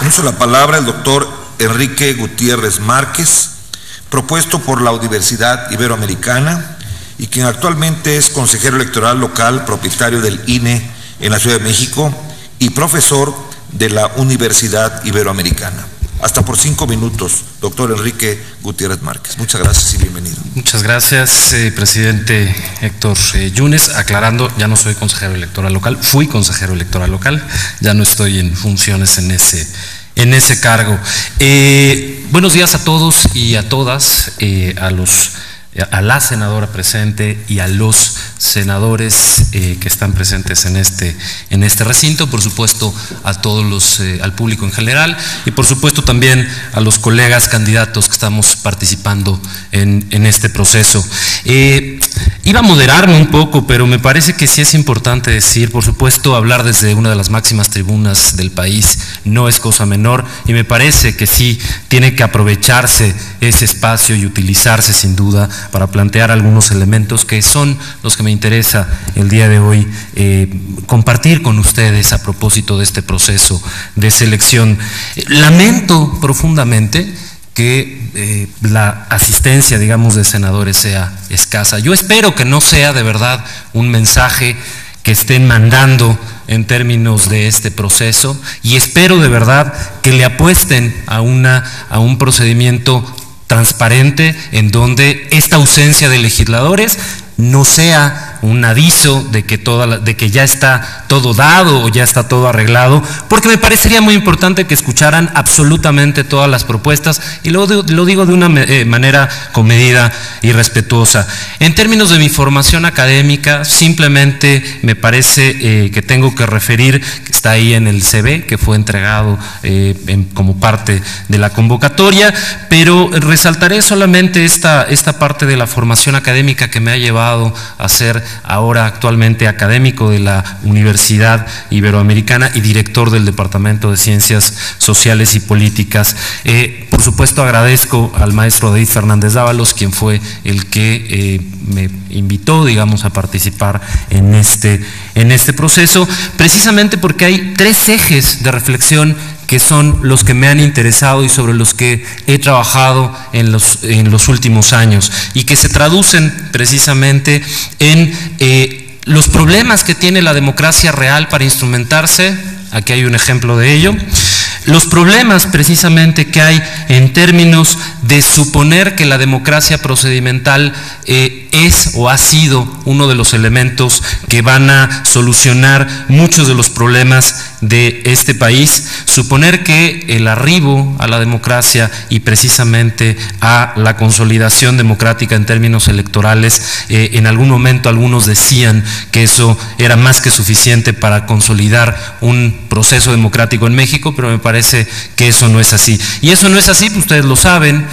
En uso de la palabra el doctor Enrique Gutiérrez Márquez, propuesto por la Universidad Iberoamericana y quien actualmente es consejero electoral local, propietario del INE en la Ciudad de México y profesor de la Universidad Iberoamericana. Hasta por 5 minutos, doctor Enrique Gutiérrez Márquez. Muchas gracias y bienvenido. Muchas gracias, presidente Héctor Yunes. Aclarando, ya no soy consejero electoral local, fui consejero electoral local, ya no estoy en funciones en ese cargo. Buenos días a todos y a todas, a la senadora presente y a los senadores que están presentes en este recinto, por supuesto a todos al público en general y por supuesto también a los colegas candidatos que estamos participando en este proceso. Iba a moderarme un poco, pero me parece que sí es importante decir, por supuesto, hablar desde una de las máximas tribunas del país no es cosa menor y me parece que sí tiene que aprovecharse ese espacio y utilizarse sin duda para plantear algunos elementos que son los que me interesa el día de hoy compartir con ustedes a propósito de este proceso de selección. Lamento profundamente que la asistencia, digamos, de senadores sea escasa. Yo espero que no sea de verdad un mensaje que estén mandando en términos de este proceso y espero de verdad que le apuesten a un procedimiento transparente en donde esta ausencia de legisladores no sea un aviso de que ya está todo dado o ya está todo arreglado, porque me parecería muy importante que escucharan absolutamente todas las propuestas y lo digo de una manera comedida y respetuosa. En términos de mi formación académica, simplemente me parece que tengo que referir, que está ahí en el CV, que fue entregado como parte de la convocatoria, pero resaltaré solamente esta parte de la formación académica que me ha llevado a ser ahora actualmente académico de la Universidad Iberoamericana y director del Departamento de Ciencias Sociales y Políticas. Por supuesto agradezco al maestro David Fernández Dávalos, quien fue el que me invitó, digamos, a participar en este proceso, precisamente porque hay 3 ejes de reflexión que son los que me han interesado y sobre los que he trabajado en los últimos años y que se traducen precisamente en los problemas que tiene la democracia real para instrumentarse. Aquí hay un ejemplo de ello. Los problemas precisamente que hay en términos de suponer que la democracia procedimental es o ha sido uno de los elementos que van a solucionar muchos de los problemas de este país, suponer que el arribo a la democracia y precisamente a la consolidación democrática en términos electorales, en algún momento algunos decían que eso era más que suficiente para consolidar un proceso democrático en México, pero me parece que eso no es así. Y eso no es así, pues ustedes lo saben,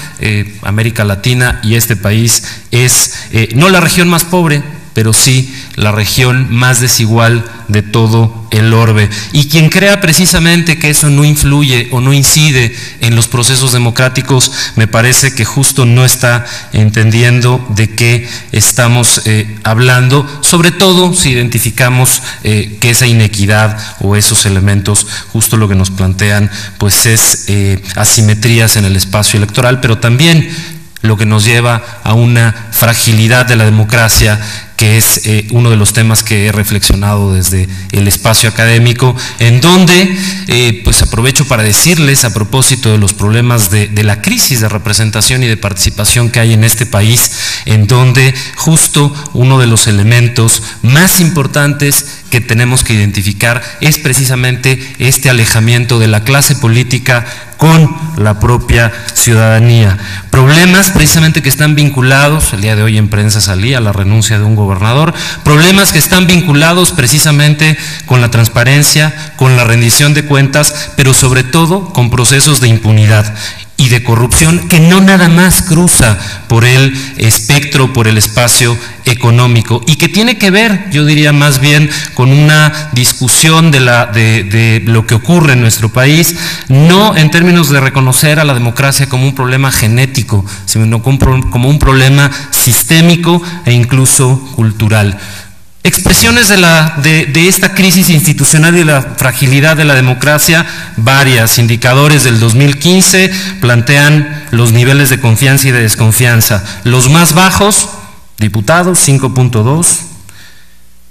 América Latina y este país es no la región más pobre, pero sí la región más desigual de todo el orbe. Y quien crea precisamente que eso no influye o no incide en los procesos democráticos, me parece que justo no está entendiendo de qué estamos hablando, sobre todo si identificamos que esa inequidad o esos elementos, justo lo que nos plantean, pues es asimetrías en el espacio electoral, pero también lo que nos lleva a una fragilidad de la democracia, que es uno de los temas que he reflexionado desde el espacio académico, en donde pues aprovecho para decirles a propósito de los problemas de la crisis de representación y de participación que hay en este país, en donde justo uno de los elementos más importantes que tenemos que identificar es precisamente este alejamiento de la clase política con la propia ciudadanía. Problemas precisamente que están vinculados, el día de hoy en prensa salía la renuncia de un gobernador, problemas que están vinculados precisamente con la transparencia, con la rendición de cuentas, pero sobre todo con procesos de impunidad y de corrupción que no nada más cruza por el espectro, por el espacio económico y que tiene que ver, yo diría más bien, con una discusión de lo que ocurre en nuestro país, no en términos de reconocer a la democracia como un problema genético, sino como un problema sistémico e incluso cultural. Expresiones de esta crisis institucional y de la fragilidad de la democracia, varias. Indicadores del 2015 plantean los niveles de confianza y de desconfianza. Los más bajos, diputados, 5.2,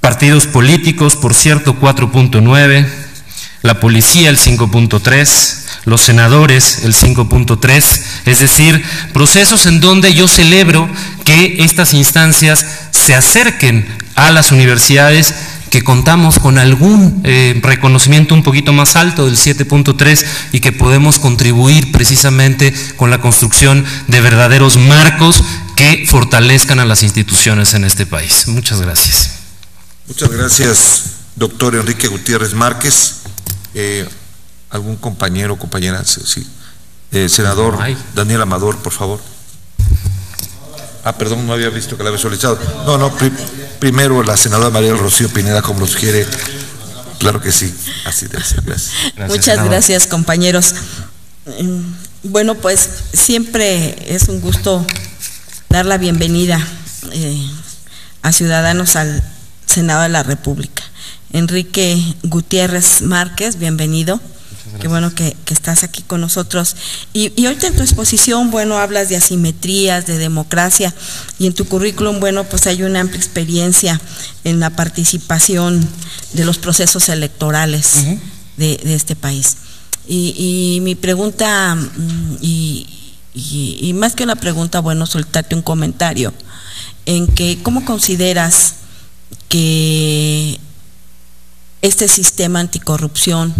partidos políticos, por cierto, 4.9, la policía, el 5.3, los senadores, el 5.3, es decir, procesos en donde yo celebro que estas instancias se acerquen a las universidades, que contamos con algún reconocimiento un poquito más alto del 7.3 y que podemos contribuir precisamente con la construcción de verdaderos marcos que fortalezcan a las instituciones en este país. Muchas gracias. Muchas gracias, doctor Enrique Gutiérrez Márquez. ¿Algún compañero o compañera? Sí. Senador Daniel Amador, por favor. Perdón, no había visto que la había solicitado. Primero la senadora María del Rocío Pineda, como lo sugiere. Claro que sí, así debe ser. Gracias. Muchas gracias, compañeros. Bueno, pues siempre es un gusto dar la bienvenida a ciudadanos al Senado de la República. Enrique Gutiérrez Márquez, bienvenido. Qué bueno que estás aquí con nosotros. Y ahorita en tu exposición, bueno, hablas de asimetrías, de democracia, y en tu currículum, bueno, pues hay una amplia experiencia en la participación de los procesos electorales de este país. Y mi pregunta, y más que una pregunta, bueno, soltarte un comentario, en que, ¿cómo consideras que este sistema anticorrupción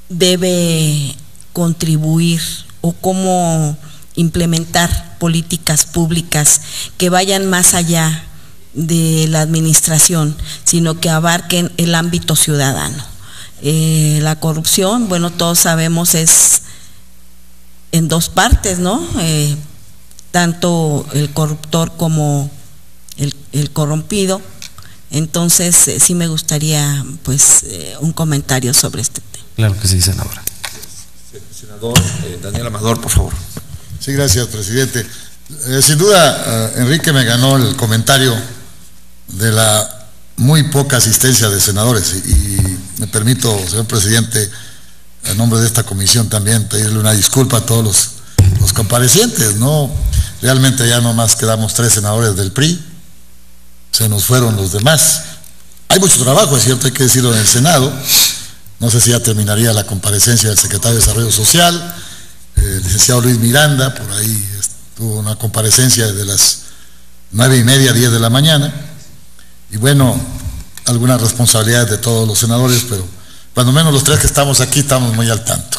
debe contribuir, o cómo implementar políticas públicas que vayan más allá de la administración, sino que abarquen el ámbito ciudadano? La corrupción, bueno, todos sabemos, es en dos partes, ¿no? Tanto el corruptor como el corrompido. Entonces, sí me gustaría, pues, un comentario sobre este tema. Claro que sí, senadora. Senador Daniel Amador, por favor. Sí, gracias, presidente. Sin duda, Enrique me ganó el comentario de la muy poca asistencia de senadores, y me permito, señor presidente, en nombre de esta comisión también pedirle una disculpa a todos los comparecientes, ¿no? Realmente ya nomás quedamos 3 senadores del PRI, se nos fueron los demás. Hay mucho trabajo, es cierto, hay que decirlo, en el Senado. No sé si ya terminaría la comparecencia del secretario de Desarrollo Social, el licenciado Luis Miranda, por ahí tuvo una comparecencia desde las 9:30, 10 de la mañana, y bueno, algunas responsabilidades de todos los senadores, pero cuando menos los 3 que estamos aquí estamos muy al tanto.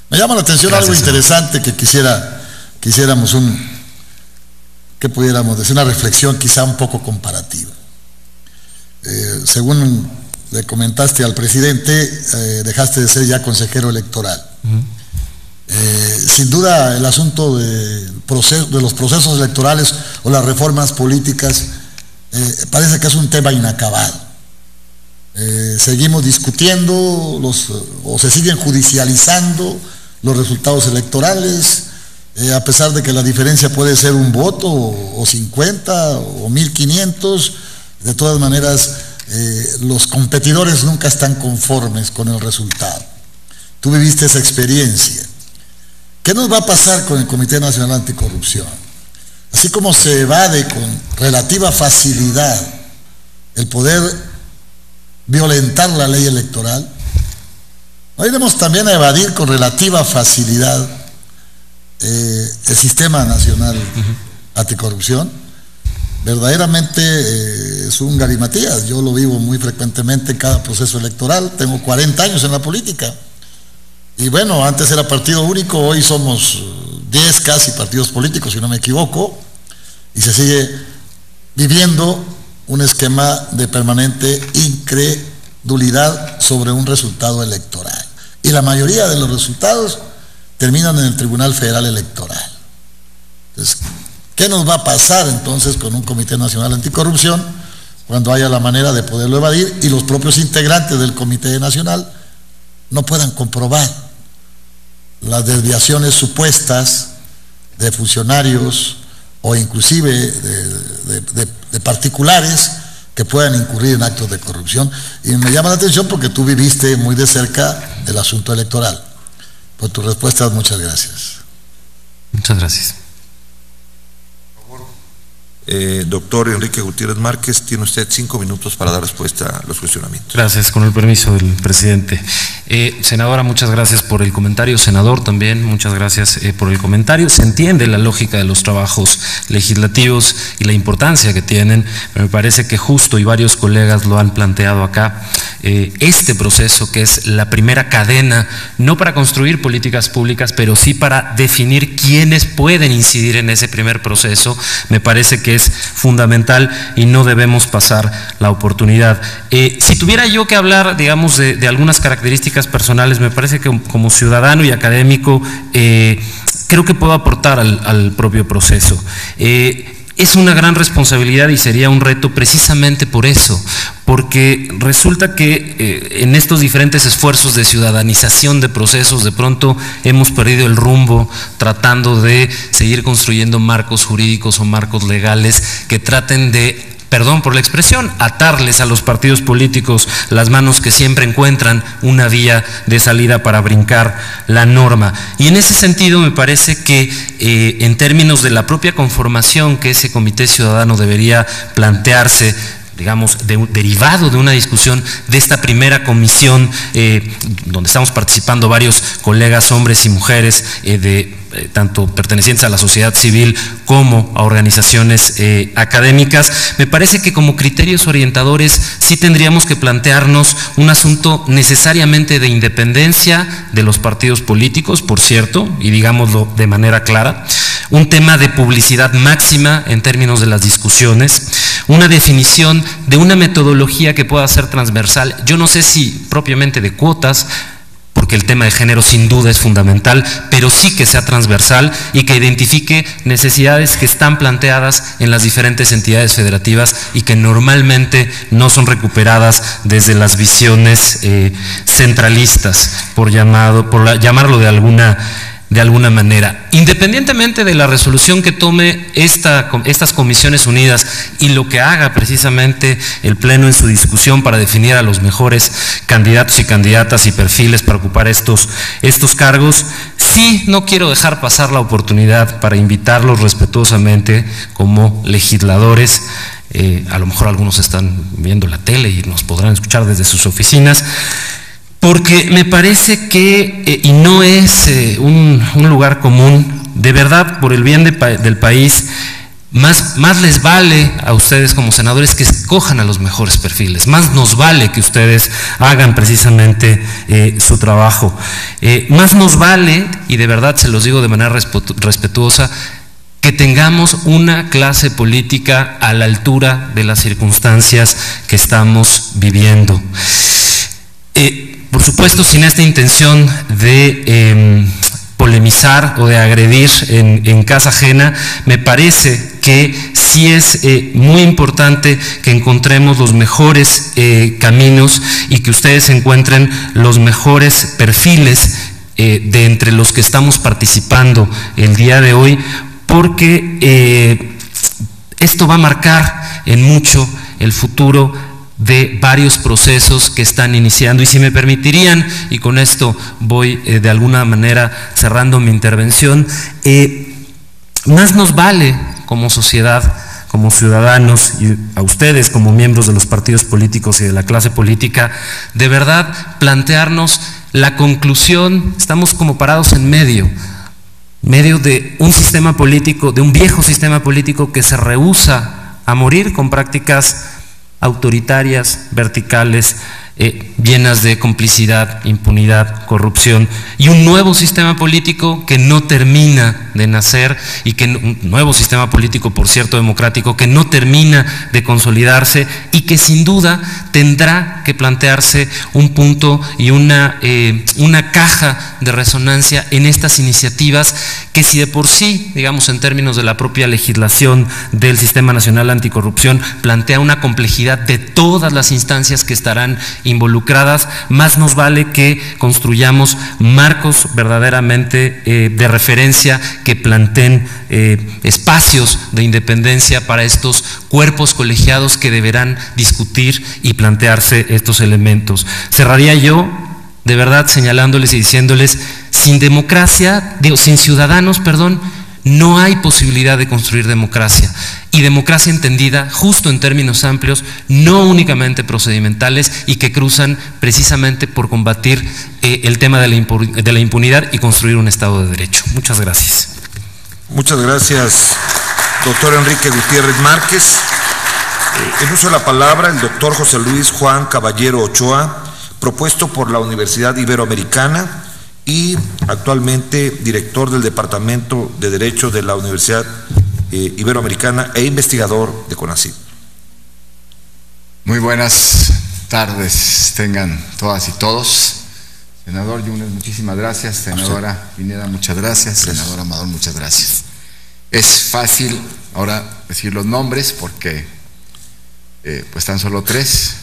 Me llama la atención algo interesante que quisiéramos que pudiéramos decir, una reflexión quizá un poco comparativa. Según le comentaste al presidente, dejaste de ser ya consejero electoral. Sin duda, el asunto de los procesos electorales o las reformas políticas parece que es un tema inacabado. Seguimos discutiendo o se siguen judicializando los resultados electorales, a pesar de que la diferencia puede ser un voto o 50 o 1500. De todas maneras, los competidores nunca están conformes con el resultado. Tú viviste esa experiencia. ¿Qué nos va a pasar con el Comité Nacional Anticorrupción? Así como se evade con relativa facilidad el poder violentar la ley electoral, ¿no iremos también a evadir con relativa facilidad el Sistema Nacional Anticorrupción? Verdaderamente es un galimatías. Yo lo vivo muy frecuentemente en cada proceso electoral. Tengo 40 años en la política. Y bueno, antes era partido único, hoy somos 10 casi partidos políticos, si no me equivoco, y se sigue viviendo un esquema de permanente incredulidad sobre un resultado electoral. Y la mayoría de los resultados terminan en el Tribunal Federal Electoral. Entonces, ¿qué nos va a pasar entonces con un Comité Nacional Anticorrupción cuando haya la manera de poderlo evadir y los propios integrantes del Comité Nacional no puedan comprobar las desviaciones supuestas de funcionarios o inclusive de particulares que puedan incurrir en actos de corrupción. Y me llama la atención porque tú viviste muy de cerca el asunto electoral. Por tus respuestas, muchas gracias. Muchas gracias. Doctor Enrique Gutiérrez Márquez, tiene usted 5 minutos para dar respuesta a los cuestionamientos. Gracias, con el permiso del presidente. Senadora, muchas gracias por el comentario. Senador, también muchas gracias por el comentario. Se entiende la lógica de los trabajos legislativos y la importancia que tienen. Me parece que justo, y varios colegas lo han planteado acá, este proceso, que es la primera cadena, no para construir políticas públicas, pero sí para definir quiénes pueden incidir en ese primer proceso, me parece que es fundamental y no debemos pasar la oportunidad. Si tuviera yo que hablar, digamos, de algunas características personales, me parece que como ciudadano y académico, creo que puedo aportar al propio proceso. Es una gran responsabilidad y sería un reto precisamente por eso, porque resulta que en estos diferentes esfuerzos de ciudadanización de procesos, de pronto hemos perdido el rumbo tratando de seguir construyendo marcos jurídicos o marcos legales que traten de, perdón por la expresión, atarles a los partidos políticos las manos que siempre encuentran una vía de salida para brincar la norma. Y en ese sentido me parece que en términos de la propia conformación que ese comité ciudadano debería plantearse, digamos, derivado de una discusión de esta primera comisión, donde estamos participando varios colegas, hombres y mujeres, tanto pertenecientes a la sociedad civil como a organizaciones académicas, me parece que como criterios orientadores sí tendríamos que plantearnos un asunto necesariamente de independencia de los partidos políticos, por cierto, y digámoslo de manera clara, un tema de publicidad máxima en términos de las discusiones, una definición de una metodología que pueda ser transversal, yo no sé si propiamente de cuotas, porque el tema de género sin duda es fundamental, pero sí que sea transversal y que identifique necesidades que están planteadas en las diferentes entidades federativas y que normalmente no son recuperadas desde las visiones centralistas, por llamarlo de alguna manera. Independientemente de la resolución que tome estas comisiones unidas y lo que haga precisamente el Pleno en su discusión para definir a los mejores candidatos y candidatas y perfiles para ocupar estos cargos, sí no quiero dejar pasar la oportunidad para invitarlos respetuosamente como legisladores. A lo mejor algunos están viendo la tele y nos podrán escuchar desde sus oficinas, porque me parece que, y no es un lugar común, de verdad, por el bien del país, más les vale a ustedes como senadores que escojan a los mejores perfiles, más nos vale que ustedes hagan precisamente su trabajo, más nos vale, y de verdad se los digo de manera respetuosa, que tengamos una clase política a la altura de las circunstancias que estamos viviendo. Por supuesto, sin esta intención de polemizar o de agredir en casa ajena, me parece que sí es muy importante que encontremos los mejores caminos y que ustedes encuentren los mejores perfiles de entre los que estamos participando el día de hoy, porque esto va a marcar en mucho el futuro de varios procesos que están iniciando. Y si me permitirían, y con esto voy de alguna manera cerrando mi intervención, más nos vale como sociedad, como ciudadanos, y a ustedes como miembros de los partidos políticos y de la clase política, de verdad plantearnos la conclusión. Estamos como parados en medio de un sistema político, de un viejo sistema político que se rehúsa a morir con prácticas autoritarias, verticales, llenas de complicidad, impunidad, corrupción, y un nuevo sistema político que no termina de nacer, y que un nuevo sistema político, por cierto, democrático, que no termina de consolidarse y que sin duda tendrá que plantearse un punto y una caja de resonancia en estas iniciativas que, si de por sí, digamos en términos de la propia legislación del Sistema Nacional Anticorrupción, plantea una complejidad de todas las instancias que estarán involucradas, más nos vale que construyamos marcos verdaderamente de referencia que planteen espacios de independencia para estos cuerpos colegiados que deberán discutir y plantearse estos elementos. Cerraría yo de verdad señalándoles y diciéndoles, sin democracia, sin ciudadanos, perdón, no hay posibilidad de construir democracia, y democracia entendida justo en términos amplios, no únicamente procedimentales, y que cruzan precisamente por combatir el tema de la impunidad y construir un Estado de Derecho. Muchas gracias. Muchas gracias, doctor Enrique Gutiérrez Márquez. En uso de la palabra, el doctor José Luis Juan Caballero Ochoa, propuesto por la Universidad Iberoamericana y actualmente director del Departamento de Derecho de la Universidad Iberoamericana e investigador de CONACYT. Muy buenas tardes tengan todas y todos. Senador Yunes, muchísimas gracias. Senadora Pineda, muchas gracias. Senador Amador, muchas gracias. Es fácil ahora decir los nombres porque pues tan solo 3,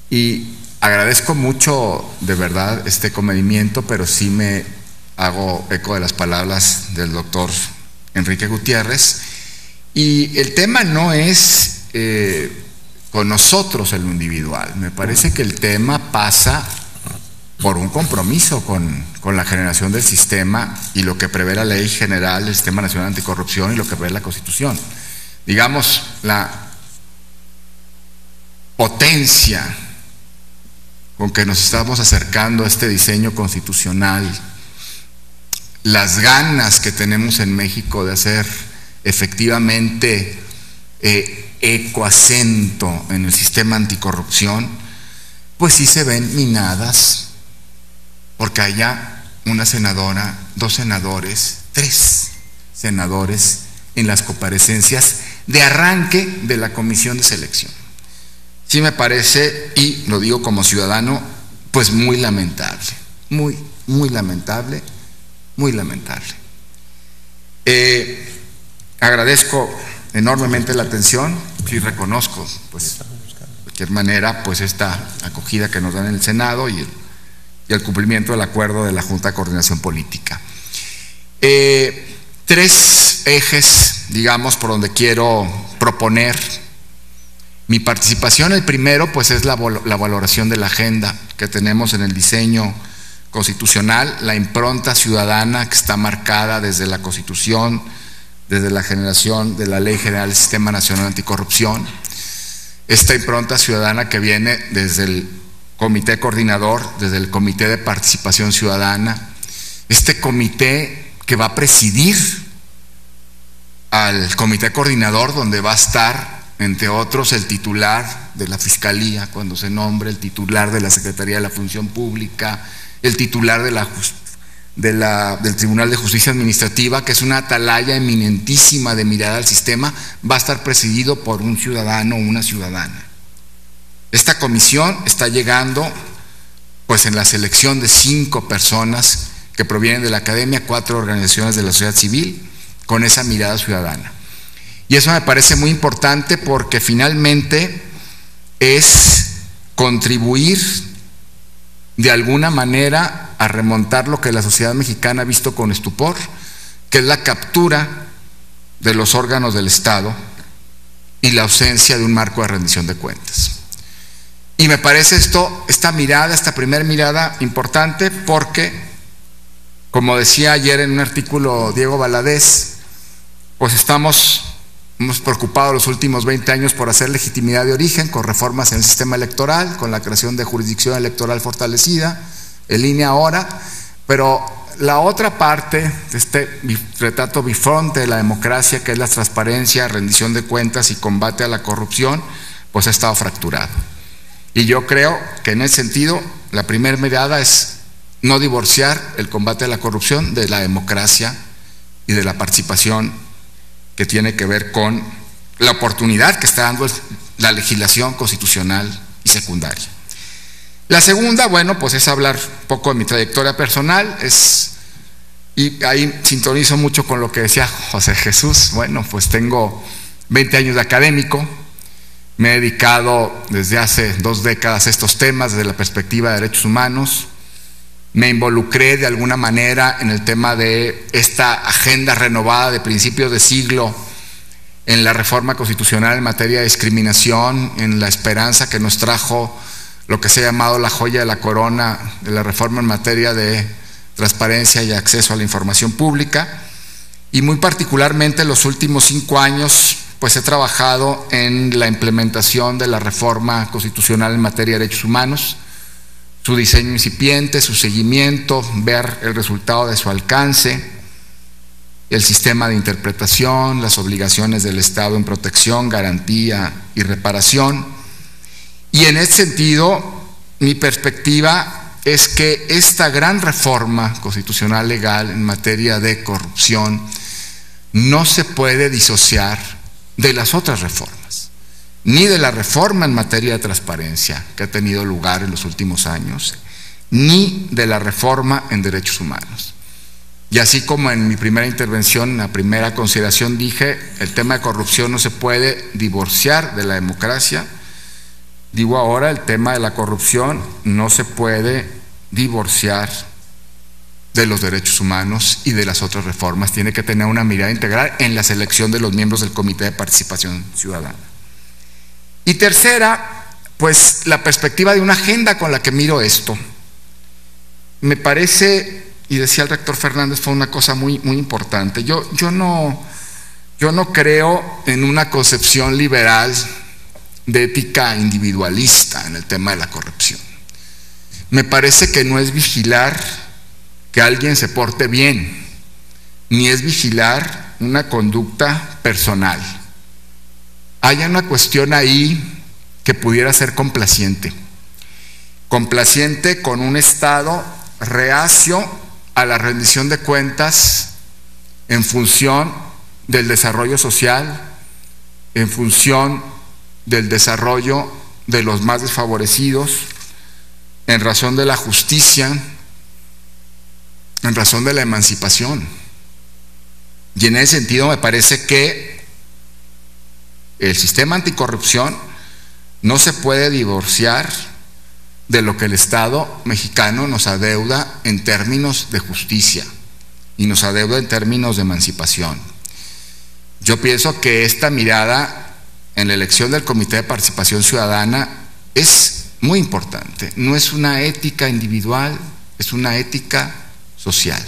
y agradezco mucho de verdad este comedimiento, pero sí me hago eco de las palabras del doctor Enrique Gutiérrez, y el tema no es con nosotros en lo individual. Me parece que el tema pasa por un compromiso con la generación del sistema y lo que prevé la Ley General del Sistema Nacional Anticorrupción y lo que prevé la Constitución. Digamos, la potencia con que nos estamos acercando a este diseño constitucional, las ganas que tenemos en México de hacer efectivamente eco, acento en el sistema anticorrupción, pues sí se ven minadas porque haya una senadora, 2 senadores, 3 senadores en las comparecencias de arranque de la comisión de selección. Sí me parece, y lo digo como ciudadano, pues muy lamentable, muy lamentable, muy lamentable. Agradezco enormemente la atención, sí reconozco, pues de cualquier manera, pues esta acogida que nos dan en el Senado y el cumplimiento del acuerdo de la Junta de Coordinación Política. 3 ejes, digamos, por donde quiero proponer mi participación. El primero, pues, es la valoración de la agenda que tenemos en el diseño constitucional, la impronta ciudadana que está marcada desde la Constitución, desde la generación de la Ley General del Sistema Nacional Anticorrupción. Esta impronta ciudadana que viene desde el Comité Coordinador, desde el Comité de Participación Ciudadana, este comité que va a presidir al Comité Coordinador, donde va a estar, entre otros, el titular de la Fiscalía cuando se nombre, el titular de la Secretaría de la Función Pública, el titular del Tribunal de Justicia Administrativa, que es una atalaya eminentísima de mirada al sistema, va a estar presidido por un ciudadano o una ciudadana. Esta comisión está llegando pues en la selección de 5 personas que provienen de la academia, 4 organizaciones de la sociedad civil, con esa mirada ciudadana. Y eso me parece muy importante porque finalmente es contribuir de alguna manera a remontar lo que la sociedad mexicana ha visto con estupor, que es la captura de los órganos del Estado y la ausencia de un marco de rendición de cuentas. Y me parece esta primera mirada importante porque, como decía ayer en un artículo Diego Valadez, pues hemos preocupado los últimos 20 años por hacer legitimidad de origen con reformas en el sistema electoral, con la creación de jurisdicción electoral fortalecida, el INE ahora, pero la otra parte de este retrato bifronte de la democracia, que es la transparencia, rendición de cuentas y combate a la corrupción, pues ha estado fracturado. Y yo creo que en ese sentido la primera mirada es no divorciar el combate a la corrupción de la democracia y de la participación que tiene que ver con la oportunidad que está dando la legislación constitucional y secundaria. La segunda, bueno, pues es hablar un poco de mi trayectoria personal, y ahí sintonizo mucho con lo que decía José Jesús. Bueno, pues tengo 20 años de académico, Me he dedicado desde hace 2 décadas a estos temas desde la perspectiva de derechos humanos. Me involucré de alguna manera en el tema de esta agenda renovada de principios de siglo en la reforma constitucional en materia de discriminación, en la esperanza que nos trajo lo que se ha llamado la joya de la corona de la reforma en materia de transparencia y acceso a la información pública. Y muy particularmente en los últimos 5 años, pues he trabajado en la implementación de la reforma constitucional en materia de derechos humanos, su diseño incipiente, su seguimiento, ver el resultado de su alcance, el sistema de interpretación, las obligaciones del Estado en protección, garantía y reparación. Y en ese sentido, mi perspectiva es que esta gran reforma constitucional legal en materia de corrupción no se puede disociar de las otras reformas, ni de la reforma en materia de transparencia que ha tenido lugar en los últimos años, ni de la reforma en derechos humanos. Y así como en mi primera intervención, en la primera consideración dije, el tema de corrupción no se puede divorciar de la democracia, digo ahora, el tema de la corrupción no se puede divorciar de los derechos humanos y de las otras reformas, tiene que tener una mirada integral en la selección de los miembros del Comité de Participación Ciudadana. Y tercera, pues la perspectiva de una agenda con la que miro esto. Me parece, y decía el rector Fernández, fue una cosa muy importante. Yo no creo en una concepción liberal de ética individualista en el tema de la corrupción. Me parece que no es vigilar que alguien se porte bien, ni es vigilar una conducta personal. Hay una cuestión ahí que pudiera ser complaciente con un Estado reacio a la rendición de cuentas en función del desarrollo social, en función del desarrollo de los más desfavorecidos, en razón de la justicia, en razón de la emancipación. Y en ese sentido me parece que el sistema anticorrupción no se puede divorciar de lo que el Estado mexicano nos adeuda en términos de justicia y nos adeuda en términos de emancipación. Yo pienso que esta mirada en la elección del Comité de Participación Ciudadana es muy importante. No es una ética individual, es una ética social.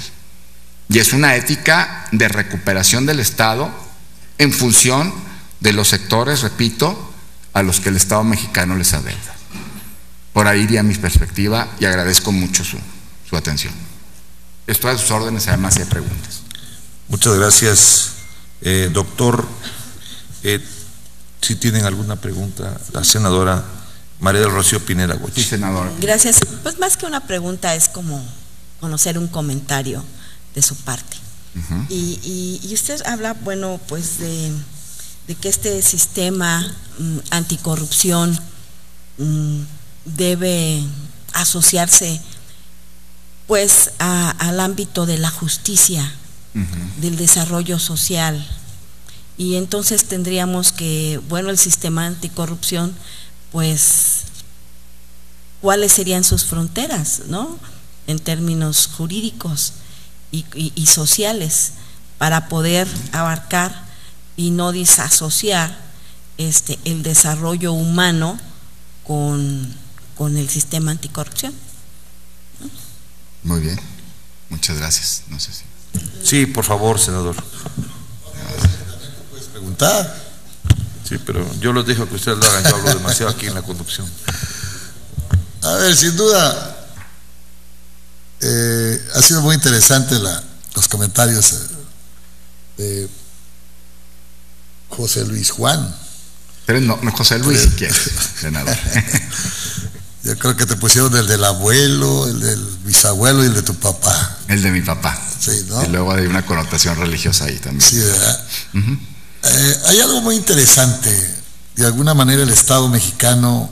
Y es una ética de recuperación del Estado en función de los sectores, repito, a los que el Estado mexicano les adeuda. Por ahí iría mi perspectiva y agradezco mucho su atención. Estoy a sus órdenes, además, si hay preguntas. Muchas gracias, doctor. Si tienen alguna pregunta, la senadora María del Rocío Pineda Gochi. Sí, senadora. Gracias. Pues más que una pregunta es como conocer un comentario de su parte. Y usted habla, bueno, pues de que este sistema anticorrupción debe asociarse pues al ámbito de la justicia, del desarrollo social, y entonces tendríamos que, bueno, el sistema anticorrupción, pues, ¿cuáles serían sus fronteras, no? En términos jurídicos y sociales, para poder abarcar y no disasociar el desarrollo humano con el sistema anticorrupción, ¿no? Muy bien, muchas gracias. No sé si... Sí, por favor, senador. ¿Puedes preguntar? Sí, pero yo les dejo que ustedes lo hagan, yo hablo demasiado aquí en la conducción. A ver, sin duda, ha sido muy interesante los comentarios de José Luis Juan. Pero no José Luis, si quieres, senador. Yo creo que te pusieron el del abuelo, el del bisabuelo y el de tu papá. El de mi papá. Sí, ¿no? Y luego hay una connotación religiosa ahí también. Sí, ¿verdad? Hay algo muy interesante. De alguna manera el Estado mexicano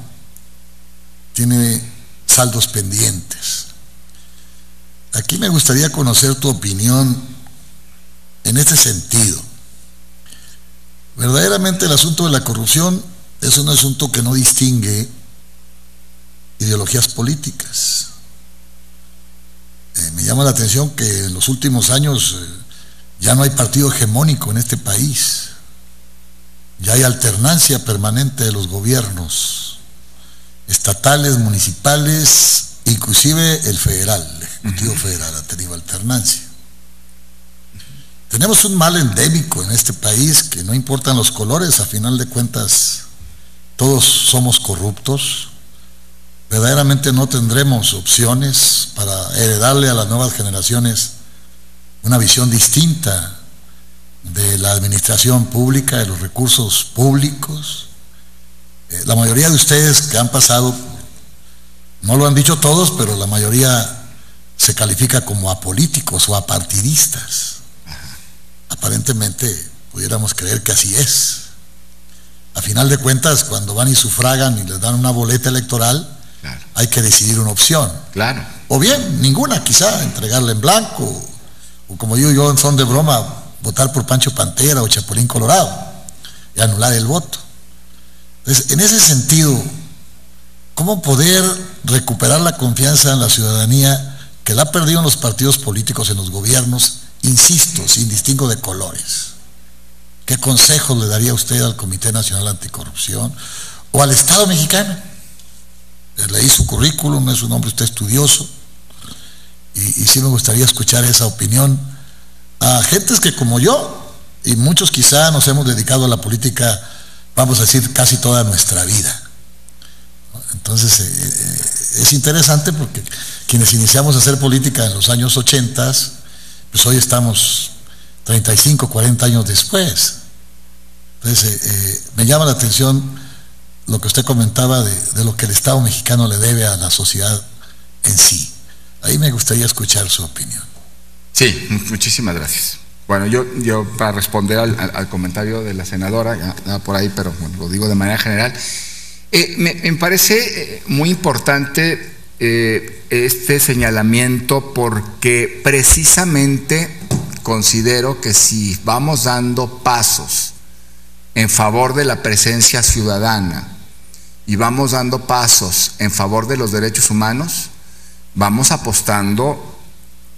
tiene saldos pendientes. Aquí me gustaría conocer tu opinión en este sentido. Verdaderamente el asunto de la corrupción es un asunto que no distingue ideologías políticas. Me llama la atención que en los últimos años ya no hay partido hegemónico en este país. Ya hay alternancia permanente de los gobiernos estatales, municipales, inclusive el federal, el Ejecutivo Federal ha tenido alternancia. Tenemos un mal endémico en este país que no importan los colores, a final de cuentas todos somos corruptos. Verdaderamente no tendremos opciones para heredarle a las nuevas generaciones una visión distinta de la administración pública, de los recursos públicos. La mayoría de ustedes que han pasado, no lo han dicho todos, pero la mayoría se califica como apolíticos o apartidistas. Aparentemente pudiéramos creer que así es. A final de cuentas, cuando van y sufragan y les dan una boleta electoral, claro, hay que decidir una opción. Claro. O bien, ninguna, quizá, entregarla en blanco, o como digo yo en son de broma, votar por Pancho Pantera o Chapulín Colorado y anular el voto. Entonces, en ese sentido, ¿cómo poder recuperar la confianza en la ciudadanía que la ha perdido en los partidos políticos, en los gobiernos, insisto, sin distingo de colores? ¿Qué consejos le daría usted al Comité Nacional Anticorrupción o al Estado mexicano? Leí su currículum, es un hombre usted estudioso, y sí me gustaría escuchar esa opinión a gentes que como yo, y muchos quizá nos hemos dedicado a la política, vamos a decir, casi toda nuestra vida. Entonces, es interesante porque quienes iniciamos a hacer política en los años 80, pues hoy estamos 35, 40 años después. Entonces, me llama la atención lo que usted comentaba de lo que el Estado mexicano le debe a la sociedad en sí. Ahí me gustaría escuchar su opinión. Sí, muchísimas gracias. Bueno, yo para responder al comentario de la senadora, ya por ahí, pero bueno, lo digo de manera general, me parece muy importante este señalamiento porque precisamente considero que si vamos dando pasos en favor de la presencia ciudadana y vamos dando pasos en favor de los derechos humanos, vamos apostando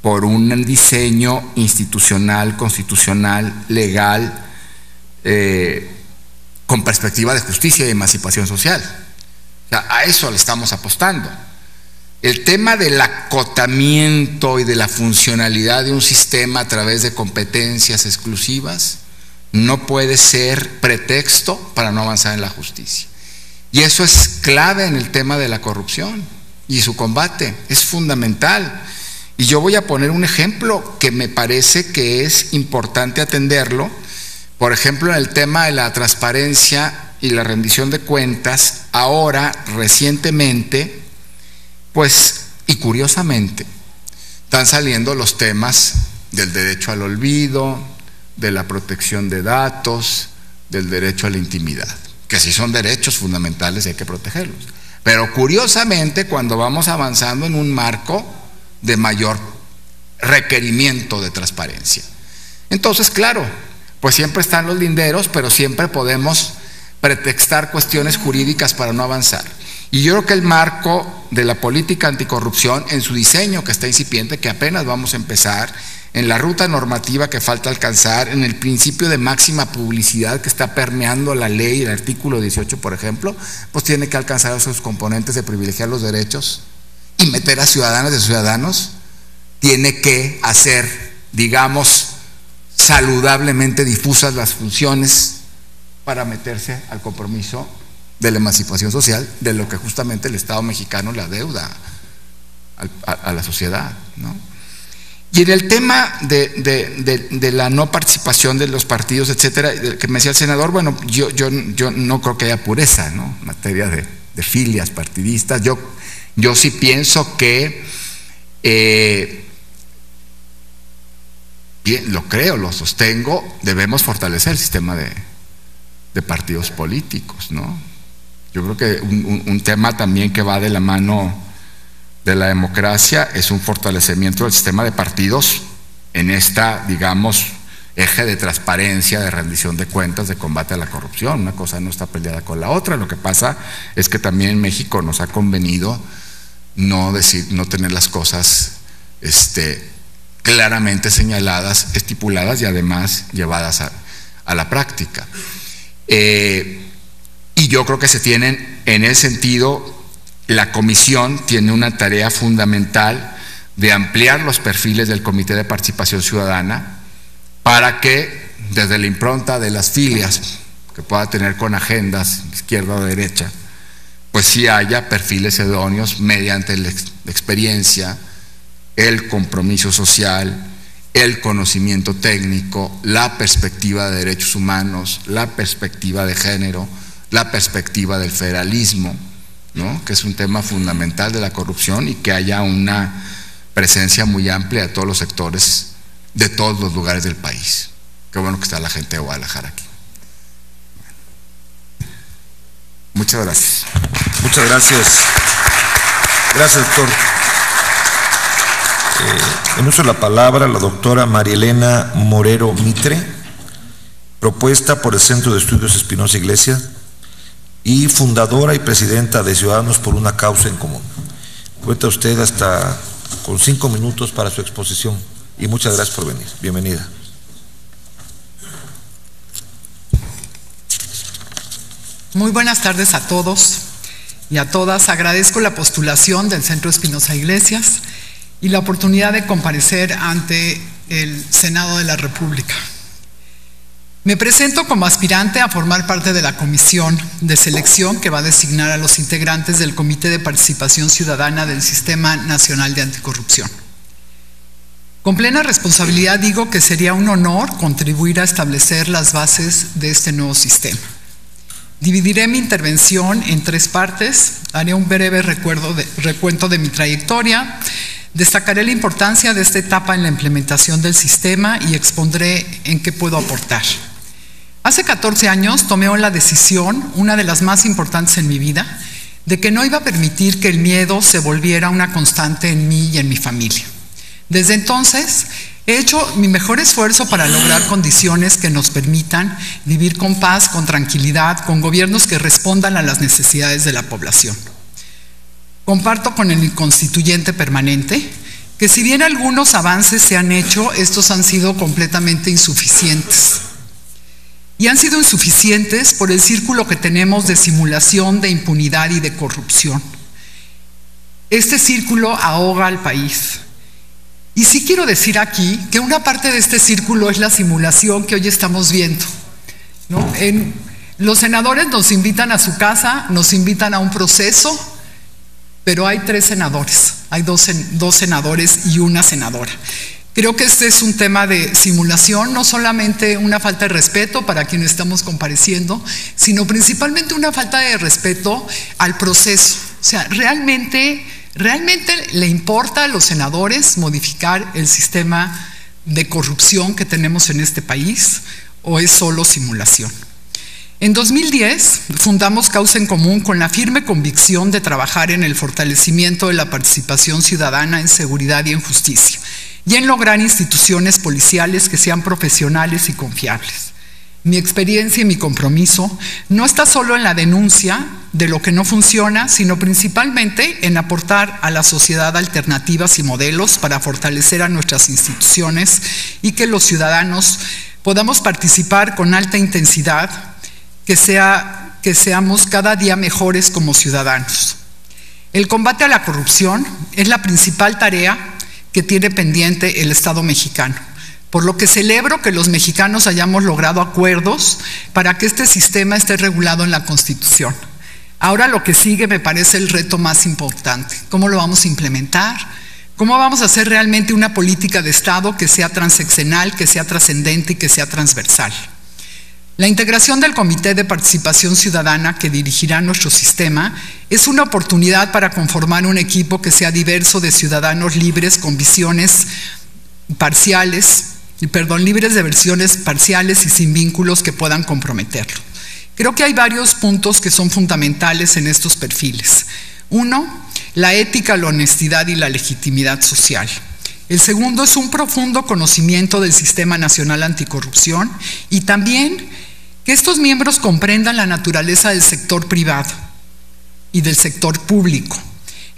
por un diseño institucional, constitucional, legal, con perspectiva de justicia y emancipación social. O sea, a eso le estamos apostando. El tema del acotamiento y de la funcionalidad de un sistema a través de competencias exclusivas no puede ser pretexto para no avanzar en la justicia. Y eso es clave en el tema de la corrupción y su combate, es fundamental. Y yo voy a poner un ejemplo que me parece que es importante atenderlo. Por ejemplo, en el tema de la transparencia y la rendición de cuentas, ahora, recientemente, pues, y curiosamente, están saliendo los temas del derecho al olvido, de la protección de datos, del derecho a la intimidad, que sí son derechos fundamentales y hay que protegerlos. Pero curiosamente, cuando vamos avanzando en un marco de mayor requerimiento de transparencia, entonces, claro, pues siempre están los linderos, pero siempre podemos pretextar cuestiones jurídicas para no avanzar. Y yo creo que el marco de la política anticorrupción, en su diseño que está incipiente, que apenas vamos a empezar, en la ruta normativa que falta alcanzar, en el principio de máxima publicidad que está permeando la ley, el artículo 18, por ejemplo, pues tiene que alcanzar esos componentes de privilegiar los derechos y meter a ciudadanas y ciudadanos, tiene que hacer, digamos, saludablemente difusas las funciones para meterse al compromiso de la emancipación social, de lo que justamente el Estado mexicano le adeuda a la sociedad, ¿no? Y en el tema de la no participación de los partidos, etcétera, que me decía el senador, bueno, yo no creo que haya pureza, ¿no? En materia de filias partidistas. Yo sí pienso que bien, lo creo, lo sostengo, debemos fortalecer el sistema de partidos políticos, ¿no? Yo creo que un tema también que va de la mano de la democracia es un fortalecimiento del sistema de partidos en esta, digamos, eje de transparencia, de rendición de cuentas, de combate a la corrupción. Una cosa no está peleada con la otra. Lo que pasa es que también en México nos ha convenido no tener las cosas claramente señaladas, estipuladas y además llevadas a la práctica. Y yo creo que se tienen, en ese sentido, la comisión tiene una tarea fundamental de ampliar los perfiles del Comité de Participación Ciudadana para que desde la impronta de las filias que pueda tener con agendas izquierda o derecha, pues sí haya perfiles idóneos mediante la experiencia, el compromiso social, el conocimiento técnico, la perspectiva de derechos humanos, la perspectiva de género, la perspectiva del federalismo, ¿no?, que es un tema fundamental de la corrupción, y que haya una presencia muy amplia de todos los sectores, de todos los lugares del país. Qué bueno que está la gente de Guadalajara aquí. Muchas gracias. Muchas gracias. Gracias, doctor. En uso de la palabra la doctora María Elena Morero Mitre, propuesta por el Centro de Estudios Espinosa Iglesias y fundadora y presidenta de Ciudadanos por una Causa en Común. Cuenta usted hasta con 5 minutos para su exposición y muchas gracias por venir. Bienvenida. Muy buenas tardes a todos y a todas. Agradezco la postulación del Centro Espinosa Iglesias y la oportunidad de comparecer ante el Senado de la República. Me presento como aspirante a formar parte de la comisión de selección que va a designar a los integrantes del Comité de Participación Ciudadana del Sistema Nacional de Anticorrupción. Con plena responsabilidad digo que sería un honor contribuir a establecer las bases de este nuevo sistema. Dividiré mi intervención en 3 partes. Haré un breve recuento de mi trayectoria. Destacaré la importancia de esta etapa en la implementación del sistema y expondré en qué puedo aportar. Hace 14 años tomé la decisión, una de las más importantes en mi vida, de que no iba a permitir que el miedo se volviera una constante en mí y en mi familia. Desde entonces he hecho mi mejor esfuerzo para lograr condiciones que nos permitan vivir con paz, con tranquilidad, con gobiernos que respondan a las necesidades de la población. Comparto con el constituyente permanente que si bien algunos avances se han hecho, estos han sido completamente insuficientes. Y han sido insuficientes por el círculo que tenemos de simulación, de impunidad y de corrupción. Este círculo ahoga al país. Y sí quiero decir aquí que una parte de este círculo es la simulación que hoy estamos viendo, ¿no? Los senadores nos invitan a su casa, nos invitan a un proceso, pero hay 3 senadores, hay dos senadores y una senadora. Creo que este es un tema de simulación, no solamente una falta de respeto para quienes estamos compareciendo, sino principalmente una falta de respeto al proceso. O sea, ¿realmente le importa a los senadores modificar el sistema de corrupción que tenemos en este país, o es solo simulación? En 2010 fundamos Causa en Común con la firme convicción de trabajar en el fortalecimiento de la participación ciudadana en seguridad y en justicia, y en lograr instituciones policiales que sean profesionales y confiables. Mi experiencia y mi compromiso no está solo en la denuncia de lo que no funciona, sino principalmente en aportar a la sociedad alternativas y modelos para fortalecer a nuestras instituciones y que los ciudadanos podamos participar con alta intensidad, que seamos cada día mejores como ciudadanos. El combate a la corrupción es la principal tarea que tiene pendiente el Estado mexicano, por lo que celebro que los mexicanos hayamos logrado acuerdos para que este sistema esté regulado en la Constitución. Ahora lo que sigue me parece el reto más importante. ¿Cómo lo vamos a implementar? ¿Cómo vamos a hacer realmente una política de Estado que sea transeccional, que sea trascendente y que sea transversal? La integración del Comité de Participación Ciudadana que dirigirá nuestro sistema es una oportunidad para conformar un equipo que sea diverso de ciudadanos libres con visiones libres de versiones parciales y sin vínculos que puedan comprometerlo. Creo que hay varios puntos que son fundamentales en estos perfiles. 1, la ética, la honestidad y la legitimidad social. El segundo es un profundo conocimiento del Sistema Nacional Anticorrupción y también que estos miembros comprendan la naturaleza del sector privado y del sector público.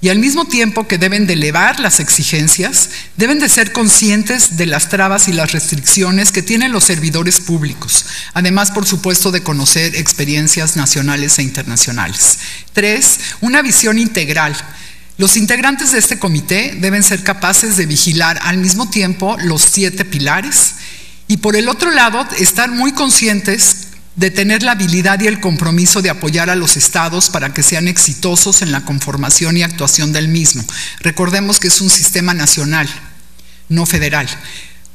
Y al mismo tiempo que deben de elevar las exigencias, deben de ser conscientes de las trabas y las restricciones que tienen los servidores públicos, además, por supuesto, de conocer experiencias nacionales e internacionales. 3, una visión integral. Los integrantes de este comité deben ser capaces de vigilar al mismo tiempo los 7 pilares y, por el otro lado, estar muy conscientes de tener la habilidad y el compromiso de apoyar a los estados para que sean exitosos en la conformación y actuación del mismo. Recordemos que es un sistema nacional, no federal.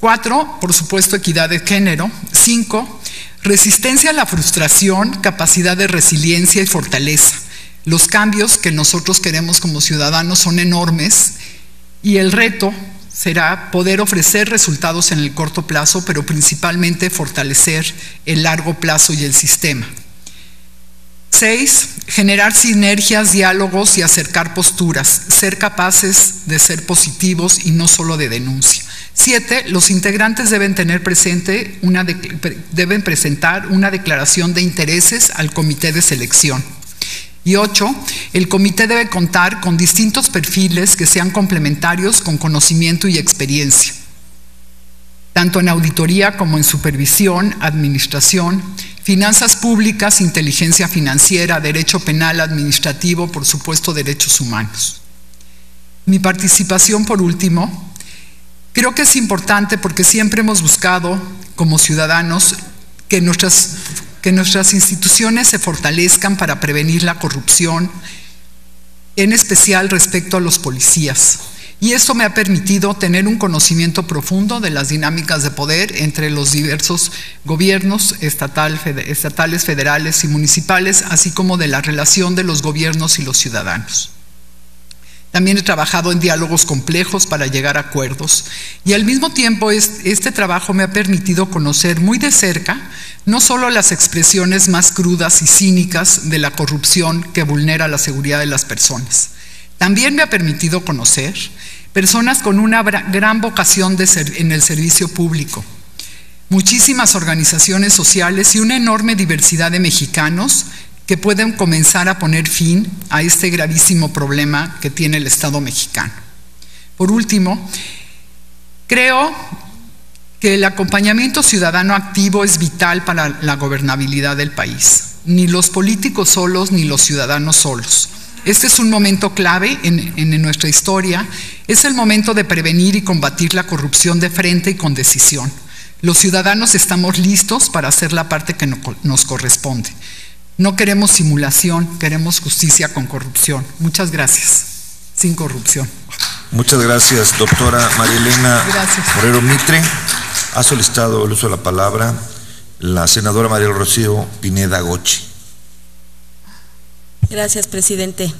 4, por supuesto, equidad de género. 5, resistencia a la frustración, capacidad de resiliencia y fortaleza. Los cambios que nosotros queremos como ciudadanos son enormes y el reto será poder ofrecer resultados en el corto plazo, pero principalmente fortalecer el largo plazo y el sistema. 6, generar sinergias, diálogos y acercar posturas, ser capaces de ser positivos y no solo de denuncia. 7, los integrantes deben presentar una declaración de intereses al comité de selección. Y 8, el comité debe contar con distintos perfiles que sean complementarios con conocimiento y experiencia, tanto en auditoría como en supervisión, administración, finanzas públicas, inteligencia financiera, derecho penal, administrativo, por supuesto, derechos humanos. Mi participación, por último, creo que es importante porque siempre hemos buscado, como ciudadanos, que nuestras instituciones se fortalezcan para prevenir la corrupción, en especial respecto a los policías. Y esto me ha permitido tener un conocimiento profundo de las dinámicas de poder entre los diversos gobiernos estatales, federales y municipales, así como de la relación de los gobiernos y los ciudadanos. También he trabajado en diálogos complejos para llegar a acuerdos y al mismo tiempo este trabajo me ha permitido conocer muy de cerca no solo las expresiones más crudas y cínicas de la corrupción que vulnera la seguridad de las personas, también me ha permitido conocer personas con una gran vocación en el servicio público, muchísimas organizaciones sociales y una enorme diversidad de mexicanos que pueden comenzar a poner fin a este gravísimo problema que tiene el Estado mexicano. Por último, creo que el acompañamiento ciudadano activo es vital para la gobernabilidad del país. Ni los políticos solos, ni los ciudadanos solos. Este es un momento clave en nuestra historia. Es el momento de prevenir y combatir la corrupción de frente y con decisión. Los ciudadanos estamos listos para hacer la parte que nos corresponde. No queremos simulación, queremos justicia con corrupción. Muchas gracias. Sin corrupción. Muchas gracias, doctora María Elena Borrero Mitre. Ha solicitado el uso de la palabra la senadora María Rocío Pineda Gochi. Gracias, presidente.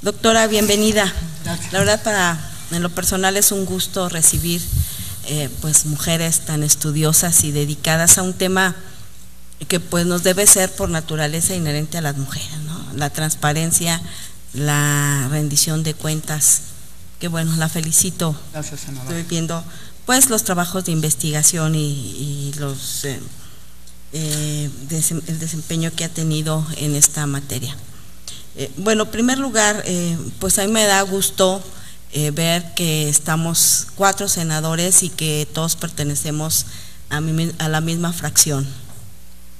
Doctora, bienvenida. Gracias. La verdad, en lo personal es un gusto recibir pues mujeres tan estudiosas y dedicadas a un tema que pues nos debe ser por naturaleza inherente a las mujeres, ¿no? La transparencia, la rendición de cuentas, que bueno, la felicito. Gracias, senadora. Estoy viendo pues los trabajos de investigación y los el desempeño que ha tenido en esta materia. Bueno, en primer lugar, pues a mí me da gusto ver que estamos 4 senadores y que todos pertenecemos a la misma fracción.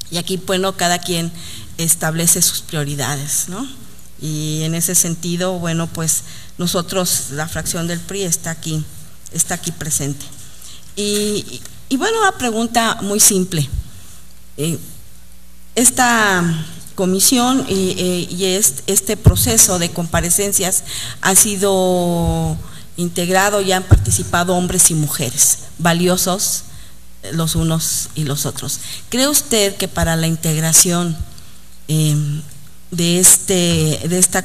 Y aquí, bueno, cada quien establece sus prioridades, ¿no? Y en ese sentido, bueno, pues nosotros, la fracción del PRI está aquí presente. Y bueno, una pregunta muy simple. Esta comisión y este proceso de comparecencias ha sido integrado y han participado hombres y mujeres, valiosos los unos y los otros. ¿Cree usted que para la integración de esta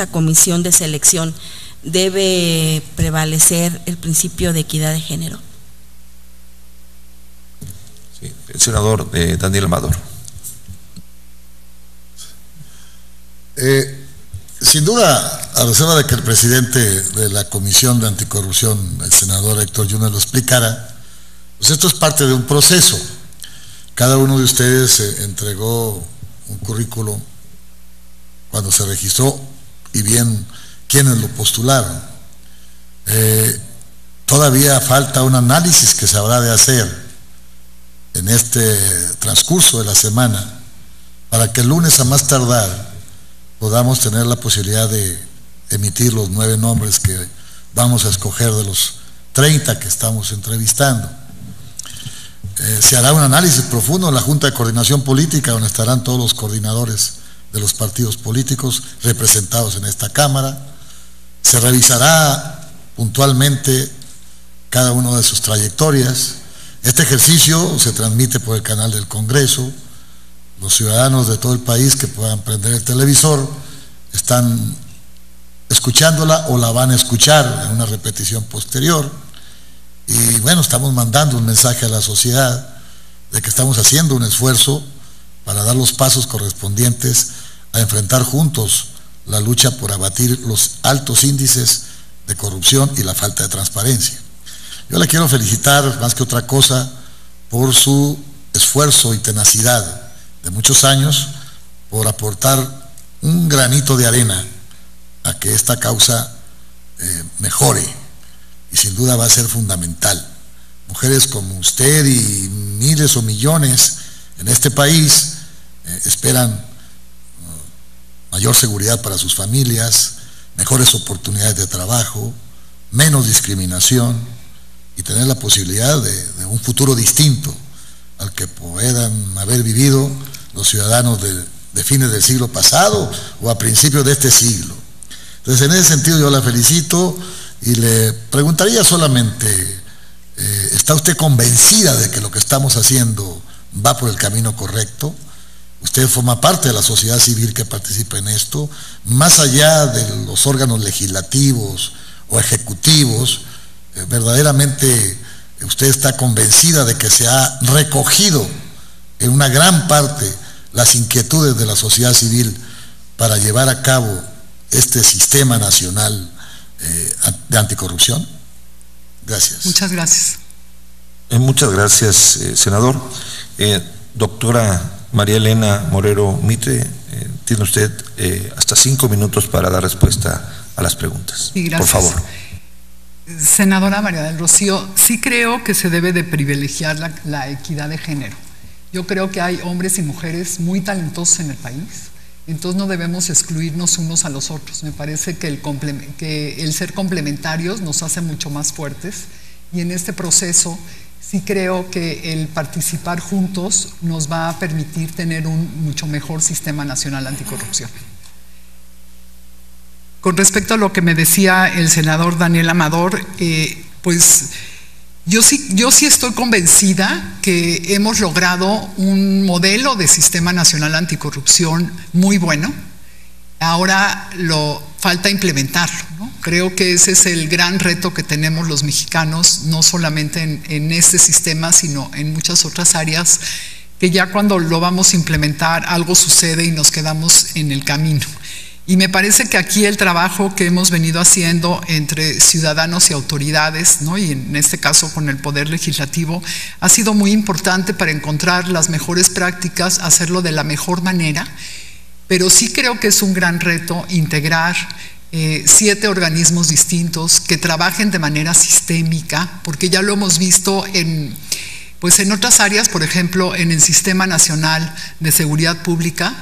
comisión de selección debe prevalecer el principio de equidad de género? Sí, el senador Daniel Amador. sin duda, a reserva de que el presidente de la Comisión de Anticorrupción, el senador Héctor Yunes, lo explicara, pues esto es parte de un proceso. Cada uno de ustedes entregó un currículo cuando se registró y bien quienes lo postularon. Todavía falta un análisis que se habrá de hacer en este transcurso de la semana para que el lunes a más tardar podamos tener la posibilidad de emitir los 9 nombres que vamos a escoger de los 30 que estamos entrevistando. Se hará un análisis profundo en la Junta de Coordinación Política, donde estarán todos los coordinadores de los partidos políticos representados en esta Cámara. Se revisará puntualmente cada una de sus trayectorias. Este ejercicio se transmite por el canal del Congreso. Los ciudadanos de todo el país que puedan prender el televisor están escuchándola o la van a escuchar en una repetición posterior. Y bueno, estamos mandando un mensaje a la sociedad de que estamos haciendo un esfuerzo para dar los pasos correspondientes a enfrentar juntos la lucha por abatir los altos índices de corrupción y la falta de transparencia. Yo le quiero felicitar más que otra cosa por su esfuerzo y tenacidad de muchos años, por aportar un granito de arena a que esta causa mejore, y sin duda va a ser fundamental. Mujeres como usted y miles o millones en este país esperan mayor seguridad para sus familias, mejores oportunidades de trabajo, menos discriminación y tener la posibilidad de un futuro distinto al que puedan haber vivido los ciudadanos de fines del siglo pasado o a principios de este siglo. Entonces, en ese sentido yo la felicito y le preguntaría solamente, ¿está usted convencida de que lo que estamos haciendo va por el camino correcto? Usted forma parte de la sociedad civil que participa en esto, más allá de los órganos legislativos o ejecutivos, verdaderamente usted está convencida de que se ha recogido en una gran parte las inquietudes de la sociedad civil para llevar a cabo este sistema nacional de anticorrupción. Gracias. Muchas gracias. Muchas gracias, senador. Doctora María Elena Morero Mitre, tiene usted hasta 5 minutos para dar respuesta a las preguntas. Sí, gracias. Por favor. Senadora María del Rocío, sí creo que se debe de privilegiar la equidad de género. Yo creo que hay hombres y mujeres muy talentosos en el país, entonces no debemos excluirnos unos a los otros. Me parece que el ser complementarios nos hace mucho más fuertes, y en este proceso sí creo que el participar juntos nos va a permitir tener un mucho mejor sistema nacional anticorrupción. Con respecto a lo que me decía el senador Daniel Amador, pues yo sí estoy convencida que hemos logrado un modelo de sistema nacional anticorrupción muy bueno. Ahora falta implementarlo, ¿no? Creo que ese es el gran reto que tenemos los mexicanos, no solamente en este sistema, sino en muchas otras áreas, que ya cuando lo vamos a implementar algo sucede y nos quedamos en el camino. Y me parece que aquí el trabajo que hemos venido haciendo entre ciudadanos y autoridades, ¿no?, y en este caso con el Poder Legislativo, ha sido muy importante para encontrar las mejores prácticas, hacerlo de la mejor manera, pero sí creo que es un gran reto integrar 7 organismos distintos que trabajen de manera sistémica, porque ya lo hemos visto en otras áreas, por ejemplo, en el Sistema Nacional de Seguridad Pública,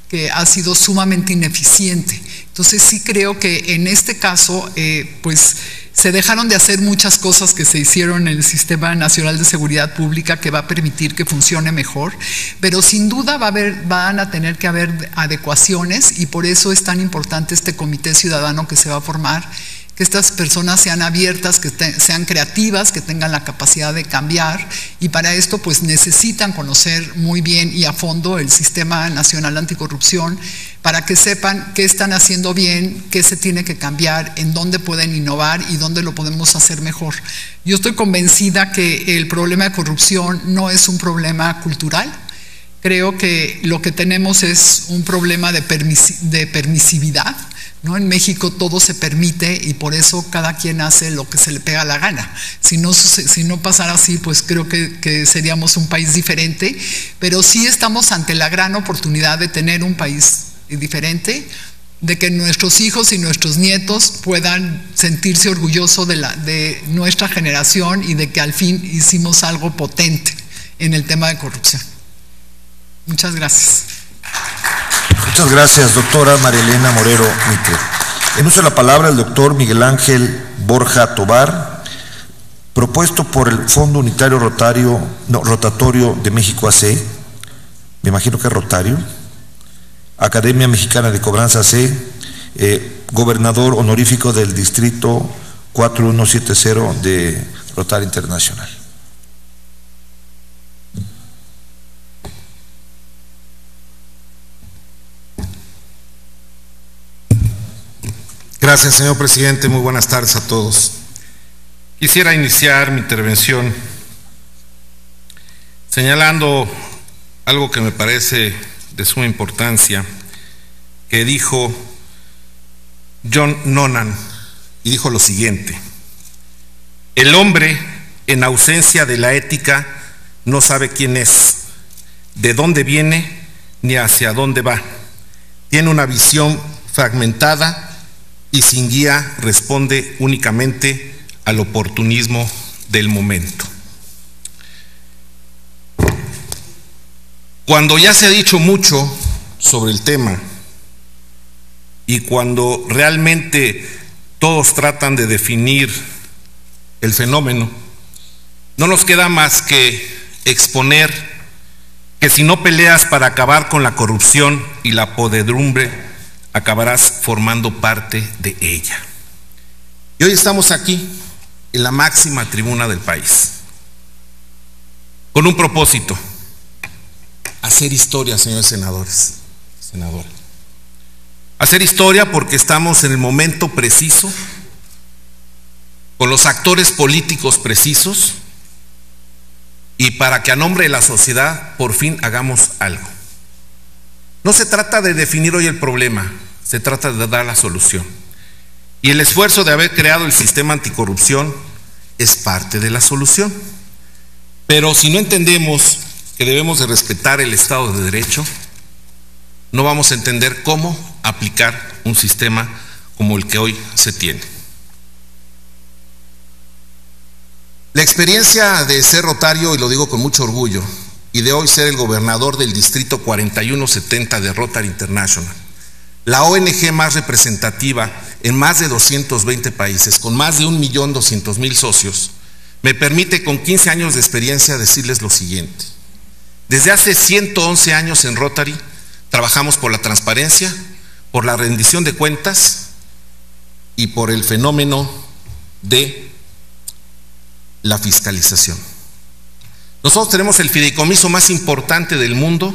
que ha sido sumamente ineficiente. Entonces sí creo que en este caso se dejaron de hacer muchas cosas que se hicieron en el Sistema Nacional de Seguridad Pública, que va a permitir que funcione mejor, pero sin duda van a tener que haber adecuaciones, y por eso es tan importante este comité ciudadano que se va a formar, que estas personas sean abiertas, que sean creativas, que tengan la capacidad de cambiar, y para esto pues necesitan conocer muy bien y a fondo el Sistema Nacional Anticorrupción, para que sepan qué están haciendo bien, qué se tiene que cambiar, en dónde pueden innovar y dónde lo podemos hacer mejor. Yo estoy convencida que el problema de corrupción no es un problema cultural. Creo que lo que tenemos es un problema de permisividad, ¿no? En México todo se permite y por eso cada quien hace lo que se le pega la gana. Si no pasara así, pues creo que seríamos un país diferente, pero sí estamos ante la gran oportunidad de tener un país diferente, de que nuestros hijos y nuestros nietos puedan sentirse orgullosos de nuestra generación y de que al fin hicimos algo potente en el tema de corrupción. Muchas gracias. Muchas gracias, doctora María Elena Morero Mitre. En uso de la palabra el doctor Miguel Ángel Borja Tobar, propuesto por el Fondo Unitario Rotatorio de México AC, me imagino que es Rotario, Academia Mexicana de Cobranza C, gobernador honorífico del Distrito 4170 de Rotario Internacional. Gracias, señor presidente. Muy buenas tardes a todos. Quisiera iniciar mi intervención señalando algo que me parece de suma importancia, que dijo John Nonan, y dijo lo siguiente: el hombre, en ausencia de la ética, no sabe quién es, de dónde viene, ni hacia dónde va. Tiene una visión fragmentada y sin guía responde únicamente al oportunismo del momento. Cuando ya se ha dicho mucho sobre el tema y cuando realmente todos tratan de definir el fenómeno, no nos queda más que exponer que si no peleas para acabar con la corrupción y la podredumbre, acabarás formando parte de ella. Y hoy estamos aquí, en la máxima tribuna del país, con un propósito: hacer historia, señores senadores, senadora. Hacer historia porque estamos en el momento preciso, con los actores políticos precisos, y para que a nombre de la sociedad por fin hagamos algo. No se trata de definir hoy el problema, se trata de dar la solución. Y el esfuerzo de haber creado el sistema anticorrupción es parte de la solución. Pero si no entendemos que debemos de respetar el Estado de Derecho, no vamos a entender cómo aplicar un sistema como el que hoy se tiene. La experiencia de ser rotario, y lo digo con mucho orgullo, y de hoy ser el gobernador del Distrito 4170 de Rotary International, la ONG más representativa en más de 220 países, con más de 1.200.000 socios, me permite con 15 años de experiencia decirles lo siguiente. Desde hace 111 años en Rotary trabajamos por la transparencia, por la rendición de cuentas y por el fenómeno de la fiscalización. Nosotros tenemos el fideicomiso más importante del mundo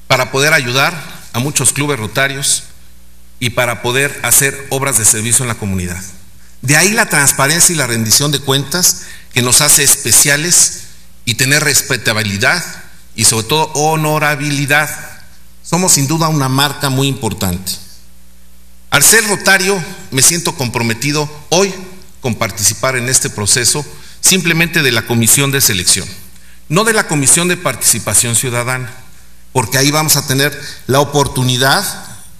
para poder ayudar a muchos clubes rotarios y para poder hacer obras de servicio en la comunidad. De ahí la transparencia y la rendición de cuentas que nos hace especiales y tener respetabilidad y sobre todo honorabilidad. Somos sin duda una marca muy importante. Al ser rotario me siento comprometido hoy con participar en este proceso simplemente de la comisión de selección, no de la comisión de participación ciudadana, porque ahí vamos a tener la oportunidad,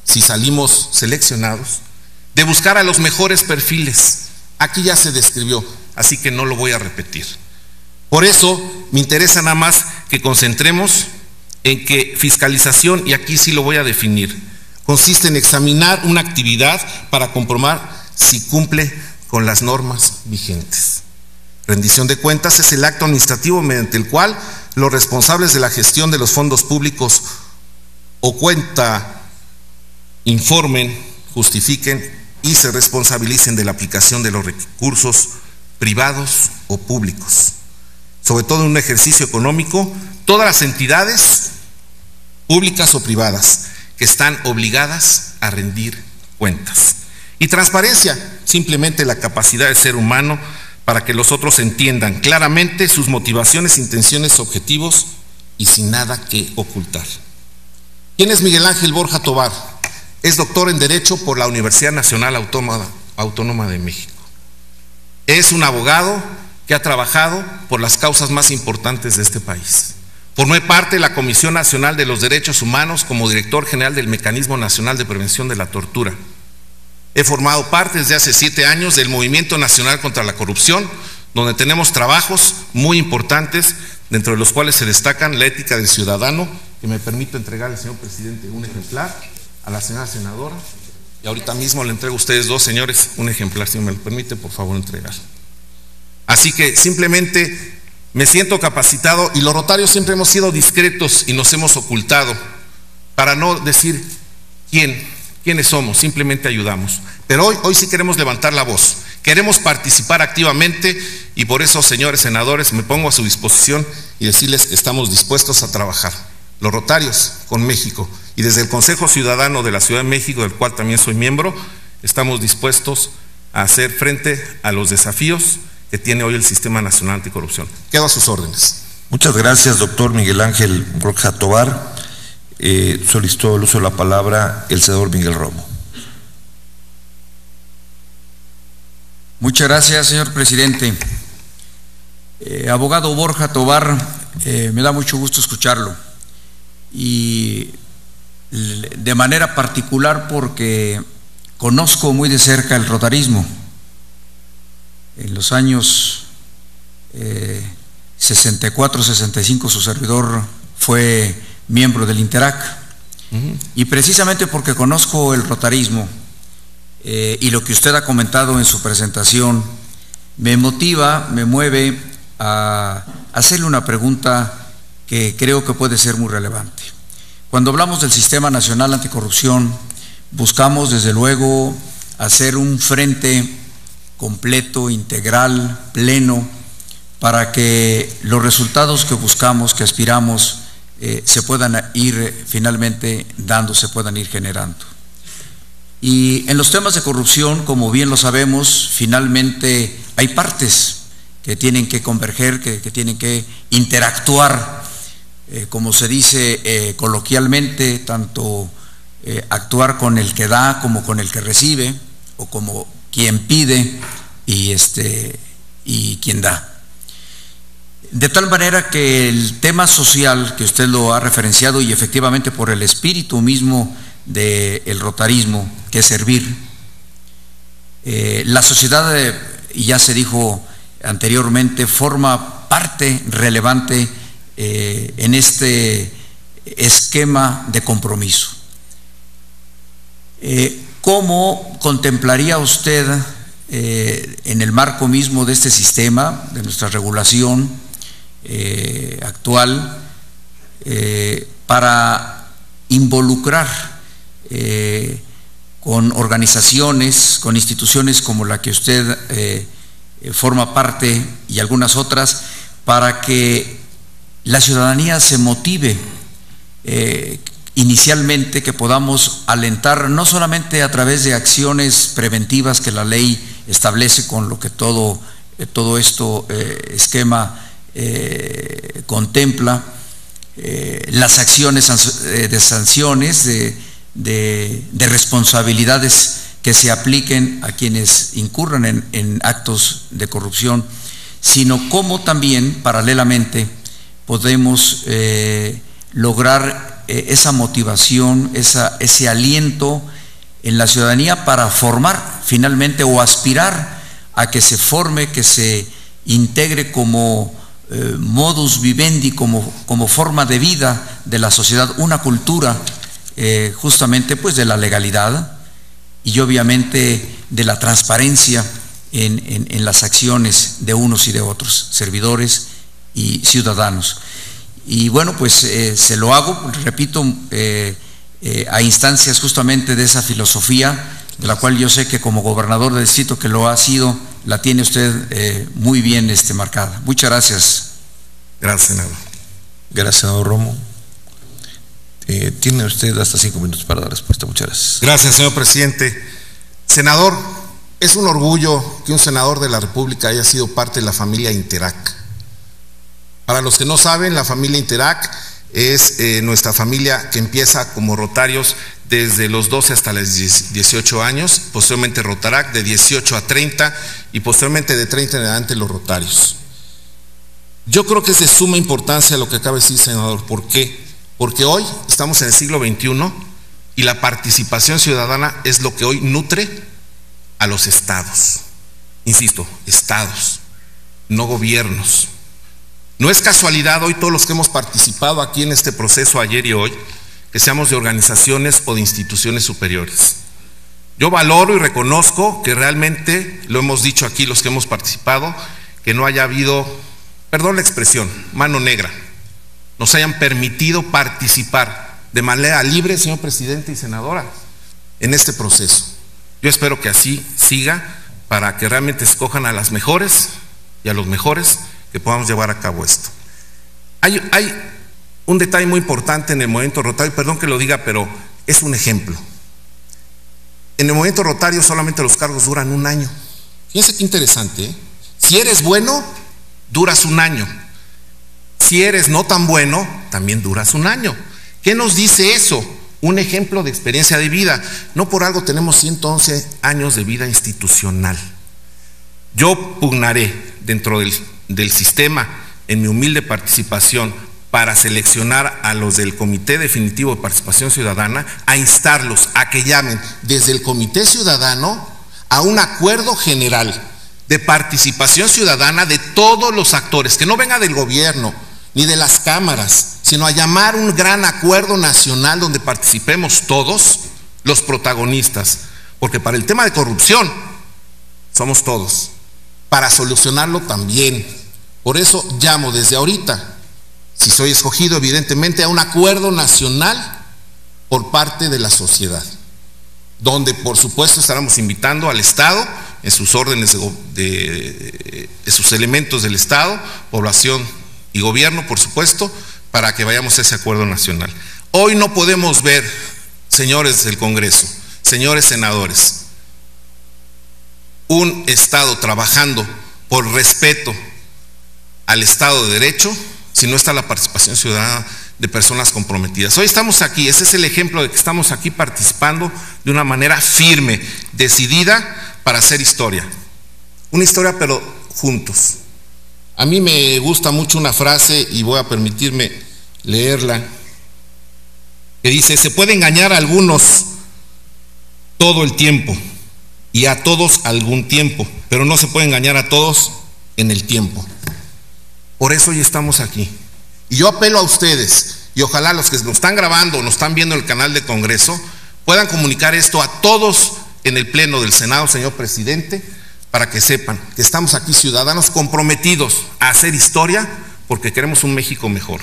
si salimos seleccionados, de buscar a los mejores perfiles. Aquí ya se describió, así que no lo voy a repetir. Por eso me interesa nada más que concentremos en que fiscalización, y aquí sí lo voy a definir, consiste en examinar una actividad para comprobar si cumple con las normas vigentes. Rendición de cuentas es el acto administrativo mediante el cual los responsables de la gestión de los fondos públicos o cuenta informen, justifiquen y se responsabilicen de la aplicación de los recursos privados o públicos. Sobre todo en un ejercicio económico, todas las entidades públicas o privadas que están obligadas a rendir cuentas. Y transparencia, simplemente la capacidad del ser humano para que los otros entiendan claramente sus motivaciones, intenciones, objetivos y sin nada que ocultar. ¿Quién es Miguel Ángel Borja Tobar? Es doctor en Derecho por la Universidad Nacional Autónoma de México. Es un abogado que ha trabajado por las causas más importantes de este país. Formé parte de la Comisión Nacional de los Derechos Humanos como director general del Mecanismo Nacional de Prevención de la Tortura. He formado parte desde hace 7 años del Movimiento Nacional contra la Corrupción, donde tenemos trabajos muy importantes, dentro de los cuales se destacan la ética del ciudadano, que me permito entregarle, señor presidente, un ejemplar, a la señora senadora, y ahorita mismo le entrego a ustedes 2, señores, un ejemplar, si me lo permite, por favor, entregar. Así que simplemente me siento capacitado, y los rotarios siempre hemos sido discretos y nos hemos ocultado para no decir quiénes somos, simplemente ayudamos. Pero hoy sí queremos levantar la voz, queremos participar activamente, y por eso, señores senadores, me pongo a su disposición y decirles que estamos dispuestos a trabajar. Los rotarios con México, y desde el Consejo Ciudadano de la Ciudad de México, del cual también soy miembro, estamos dispuestos a hacer frente a los desafíos que tiene hoy el Sistema Nacional Anticorrupción. Quedo a sus órdenes. Muchas gracias, doctor Miguel Ángel Borja Tovar. Solicitó el uso de la palabra el senador Miguel Romo. Muchas gracias, señor presidente. Abogado Borja Tovar, me da mucho gusto escucharlo, y de manera particular porque conozco muy de cerca el rotarismo. En los años 64-65 su servidor fue miembro del Interac, y precisamente porque conozco el rotarismo y lo que usted ha comentado en su presentación, me motiva, me mueve a hacerle una pregunta que creo que puede ser muy relevante. Cuando hablamos del Sistema Nacional Anticorrupción, buscamos desde luego hacer un frente completo, integral, pleno, para que los resultados que buscamos, que aspiramos, se puedan ir finalmente dando, se puedan ir generando. Y en los temas de corrupción, como bien lo sabemos, finalmente hay partes que tienen que converger, que tienen que interactuar, como se dice coloquialmente, tanto actuar con el que da como con el que recibe, o como quien pide y quien da. De tal manera que el tema social, que usted lo ha referenciado, y efectivamente por el espíritu mismo del rotarismo, que es servir, la sociedad, y ya se dijo anteriormente, forma parte relevante en este esquema de compromiso. ¿Cómo contemplaría usted en el marco mismo de este sistema, de nuestra regulación actual, para involucrar con organizaciones, con instituciones como la que usted forma parte y algunas otras, para que la ciudadanía se motive inicialmente, que podamos alentar no solamente a través de acciones preventivas que la ley establece, con lo que todo esto esquema contempla, las acciones de sanciones, de responsabilidades que se apliquen a quienes incurran en actos de corrupción, sino cómo también paralelamente podemos lograr esa motivación, ese aliento en la ciudadanía para formar finalmente, o aspirar a que se forme, que se integre como modus vivendi, como forma de vida de la sociedad, una cultura justamente pues de la legalidad y obviamente de la transparencia en las acciones de unos y de otros, servidores y ciudadanos. Y bueno, pues se lo hago, repito, a instancias justamente de esa filosofía, de la cual yo sé que como gobernador del distrito que lo ha sido, la tiene usted muy bien marcada. Muchas gracias. Gracias, senador. Gracias, senador Romo. Tiene usted hasta 5 minutos para dar respuesta. Muchas gracias. Gracias, señor presidente. Senador, es un orgullo que un senador de la República haya sido parte de la familia Interac. Para los que no saben, la familia Interac es nuestra familia que empieza como rotarios desde los 12 hasta los 18 años, posteriormente Rotaract de 18 a 30 y posteriormente de 30 en adelante los Rotarios. Yo creo que es de suma importancia lo que acaba de decir, senador. ¿Por qué? Porque hoy estamos en el siglo XXI y la participación ciudadana es lo que hoy nutre a los estados. Insisto, estados, no gobiernos. No es casualidad hoy todos los que hemos participado aquí en este proceso ayer y hoy, que seamos de organizaciones o de instituciones superiores. Yo valoro y reconozco que realmente, lo hemos dicho aquí los que hemos participado, que no haya habido, perdón la expresión, mano negra, nos hayan permitido participar de manera libre, señor presidente y senadora, en este proceso. Yo espero que así siga para que realmente escojan a las mejores y a los mejores que podamos llevar a cabo esto. Hay un detalle muy importante en el movimiento rotario, perdón que lo diga, pero es un ejemplo. En el movimiento rotario solamente los cargos duran un año. Fíjense qué interesante, ¿eh? Si eres bueno, duras un año. Si eres no tan bueno, también duras un año. ¿Qué nos dice eso? Un ejemplo de experiencia de vida. No por algo tenemos 111 años de vida institucional. Yo pugnaré dentro del sistema, en mi humilde participación, para seleccionar a los del Comité Definitivo de Participación Ciudadana, a instarlos a que llamen desde el Comité Ciudadano a un acuerdo general de participación ciudadana de todos los actores, que no venga del gobierno ni de las cámaras, sino a llamar un gran acuerdo nacional donde participemos todos los protagonistas, porque para el tema de corrupción somos todos, para solucionarlo también. Por eso llamo desde ahorita, si soy escogido evidentemente, a un acuerdo nacional por parte de la sociedad, donde por supuesto estaremos invitando al Estado en sus órdenes de sus elementos del Estado, población y gobierno por supuesto, para que vayamos a ese acuerdo nacional. Hoy no podemos ver, señores del Congreso, señores senadores, un Estado trabajando por respeto al Estado de Derecho si no está la participación ciudadana de personas comprometidas. Hoy estamos aquí, ese es el ejemplo de que estamos aquí participando de una manera firme, decidida para hacer historia. Una historia pero juntos. A mí me gusta mucho una frase y voy a permitirme leerla, que dice: se puede engañar a algunos todo el tiempo y a todos algún tiempo, pero no se puede engañar a todos en el tiempo. Por eso hoy estamos aquí. Y yo apelo a ustedes, y ojalá los que nos están grabando o nos están viendo en el canal de Congreso puedan comunicar esto a todos en el Pleno del Senado, señor presidente, para que sepan que estamos aquí ciudadanos comprometidos a hacer historia porque queremos un México mejor.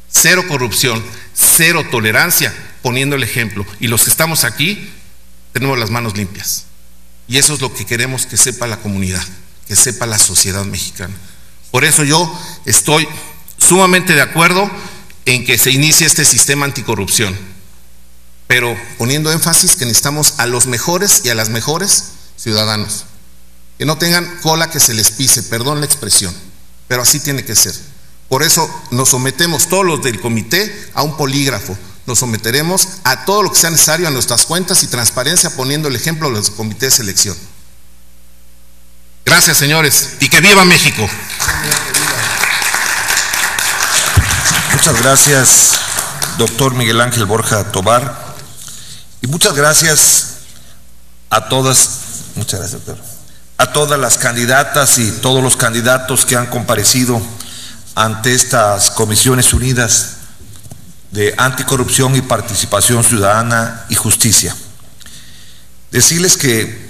Cero corrupción, cero tolerancia, poniendo el ejemplo. Y los que estamos aquí tenemos las manos limpias. Y eso es lo que queremos que sepa la comunidad, que sepa la sociedad mexicana. Por eso yo estoy sumamente de acuerdo en que se inicie este sistema anticorrupción, pero poniendo énfasis que necesitamos a los mejores y a las mejores ciudadanos, que no tengan cola que se les pise, perdón la expresión, pero así tiene que ser. Por eso nos sometemos todos los del comité a un polígrafo, nos someteremos a todo lo que sea necesario a nuestras cuentas y transparencia, poniendo el ejemplo de los comités de selección. Gracias, señores, y que viva México. Muchas gracias, doctor Miguel Ángel Borja Tobar, y muchas gracias a todas, muchas gracias, doctor, a todas las candidatas y todos los candidatos que han comparecido ante estas comisiones unidas de anticorrupción y participación ciudadana y justicia. Decirles que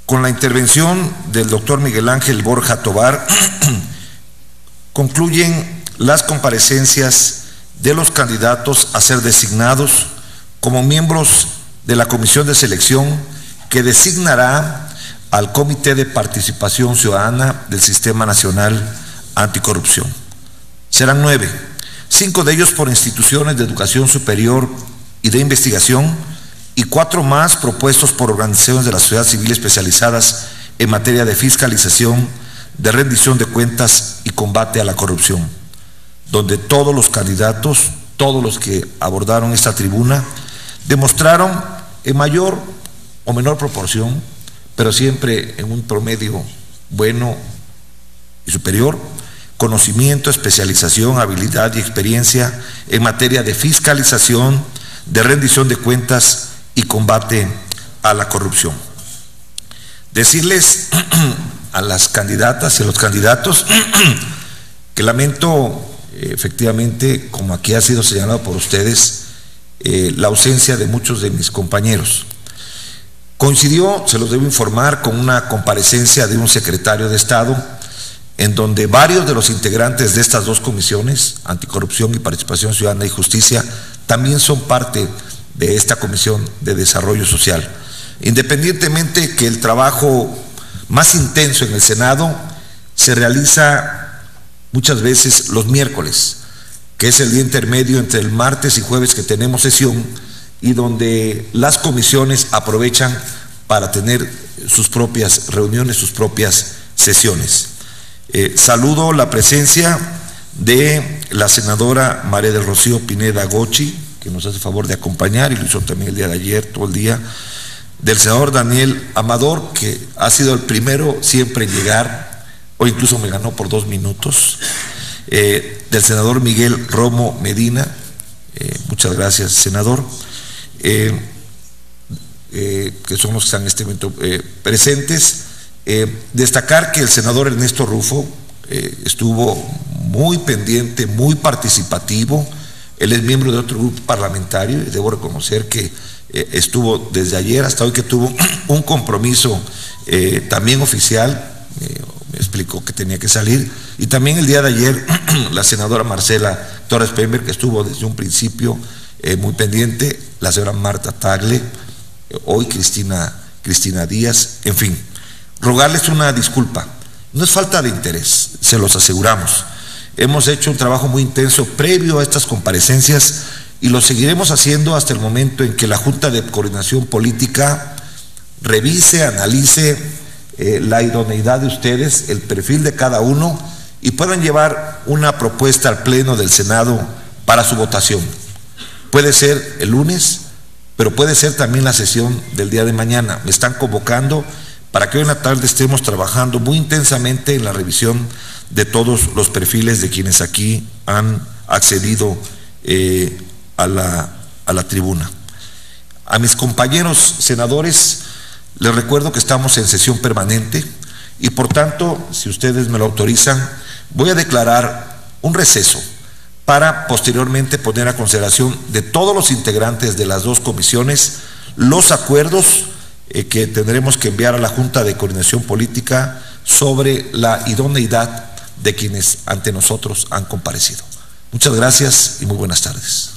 con la intervención del doctor Miguel Ángel Borja Tobar concluyen las comparecencias de los candidatos a ser designados como miembros de la comisión de selección que designará al Comité de Participación Ciudadana del Sistema Nacional Anticorrupción. Serán 9, 5 de ellos por instituciones de educación superior y de investigación, y 4 más propuestos por organizaciones de la sociedad civil especializadas en materia de fiscalización, de rendición de cuentas y combate a la corrupción, donde todos los candidatos, todos los que abordaron esta tribuna, demostraron en mayor o menor proporción, pero siempre en un promedio bueno y superior, conocimiento, especialización, habilidad y experiencia en materia de fiscalización, de rendición de cuentas y combate a la corrupción. Decirles a las candidatas y a los candidatos que lamento efectivamente, como aquí ha sido señalado por ustedes, la ausencia de muchos de mis compañeros. Coincidió, se los debo informar, con una comparecencia de un secretario de Estado en donde varios de los integrantes de estas dos comisiones, Anticorrupción y Participación Ciudadana y Justicia, también son parte de esta Comisión de Desarrollo Social. Independientemente que el trabajo más intenso en el Senado se realiza muchas veces los miércoles, que es el día intermedio entre el martes y jueves que tenemos sesión y donde las comisiones aprovechan para tener sus propias reuniones, sus propias sesiones. Saludo la presencia de la senadora María del Rocío Pineda Gochi, que nos hace favor de acompañar y lo hizo también el día de ayer, todo el día, del senador Daniel Amador, que ha sido el primero siempre en llegar, o incluso me ganó por 2 minutos, del senador Miguel Romo Medina, muchas gracias, senador, que son los que están en este momento presentes. Destacar que el senador Ernesto Rufo estuvo muy pendiente, muy participativo. Él es miembro de otro grupo parlamentario y debo reconocer que estuvo desde ayer hasta hoy, que tuvo un compromiso también oficial, me explicó que tenía que salir, y también el día de ayer la senadora Marcela Torres Pember, que estuvo desde un principio muy pendiente, la señora Marta Tagle, hoy Cristina Díaz, en fin, rogarles una disculpa. No es falta de interés, se los aseguramos. Hemos hecho un trabajo muy intenso previo a estas comparecencias y lo seguiremos haciendo hasta el momento en que la Junta de Coordinación Política revise, analice la idoneidad de ustedes, el perfil de cada uno y puedan llevar una propuesta al Pleno del Senado para su votación. Puede ser el lunes, pero puede ser también la sesión del día de mañana. Me están convocando para que hoy en la tarde estemos trabajando muy intensamente en la revisión de todos los perfiles de quienes aquí han accedido a la tribuna. A mis compañeros senadores les recuerdo que estamos en sesión permanente y por tanto, si ustedes me lo autorizan, voy a declarar un receso para posteriormente poner a consideración de todos los integrantes de las dos comisiones los acuerdos que tendremos que enviar a la Junta de Coordinación Política sobre la idoneidad de quienes ante nosotros han comparecido. Muchas gracias y muy buenas tardes.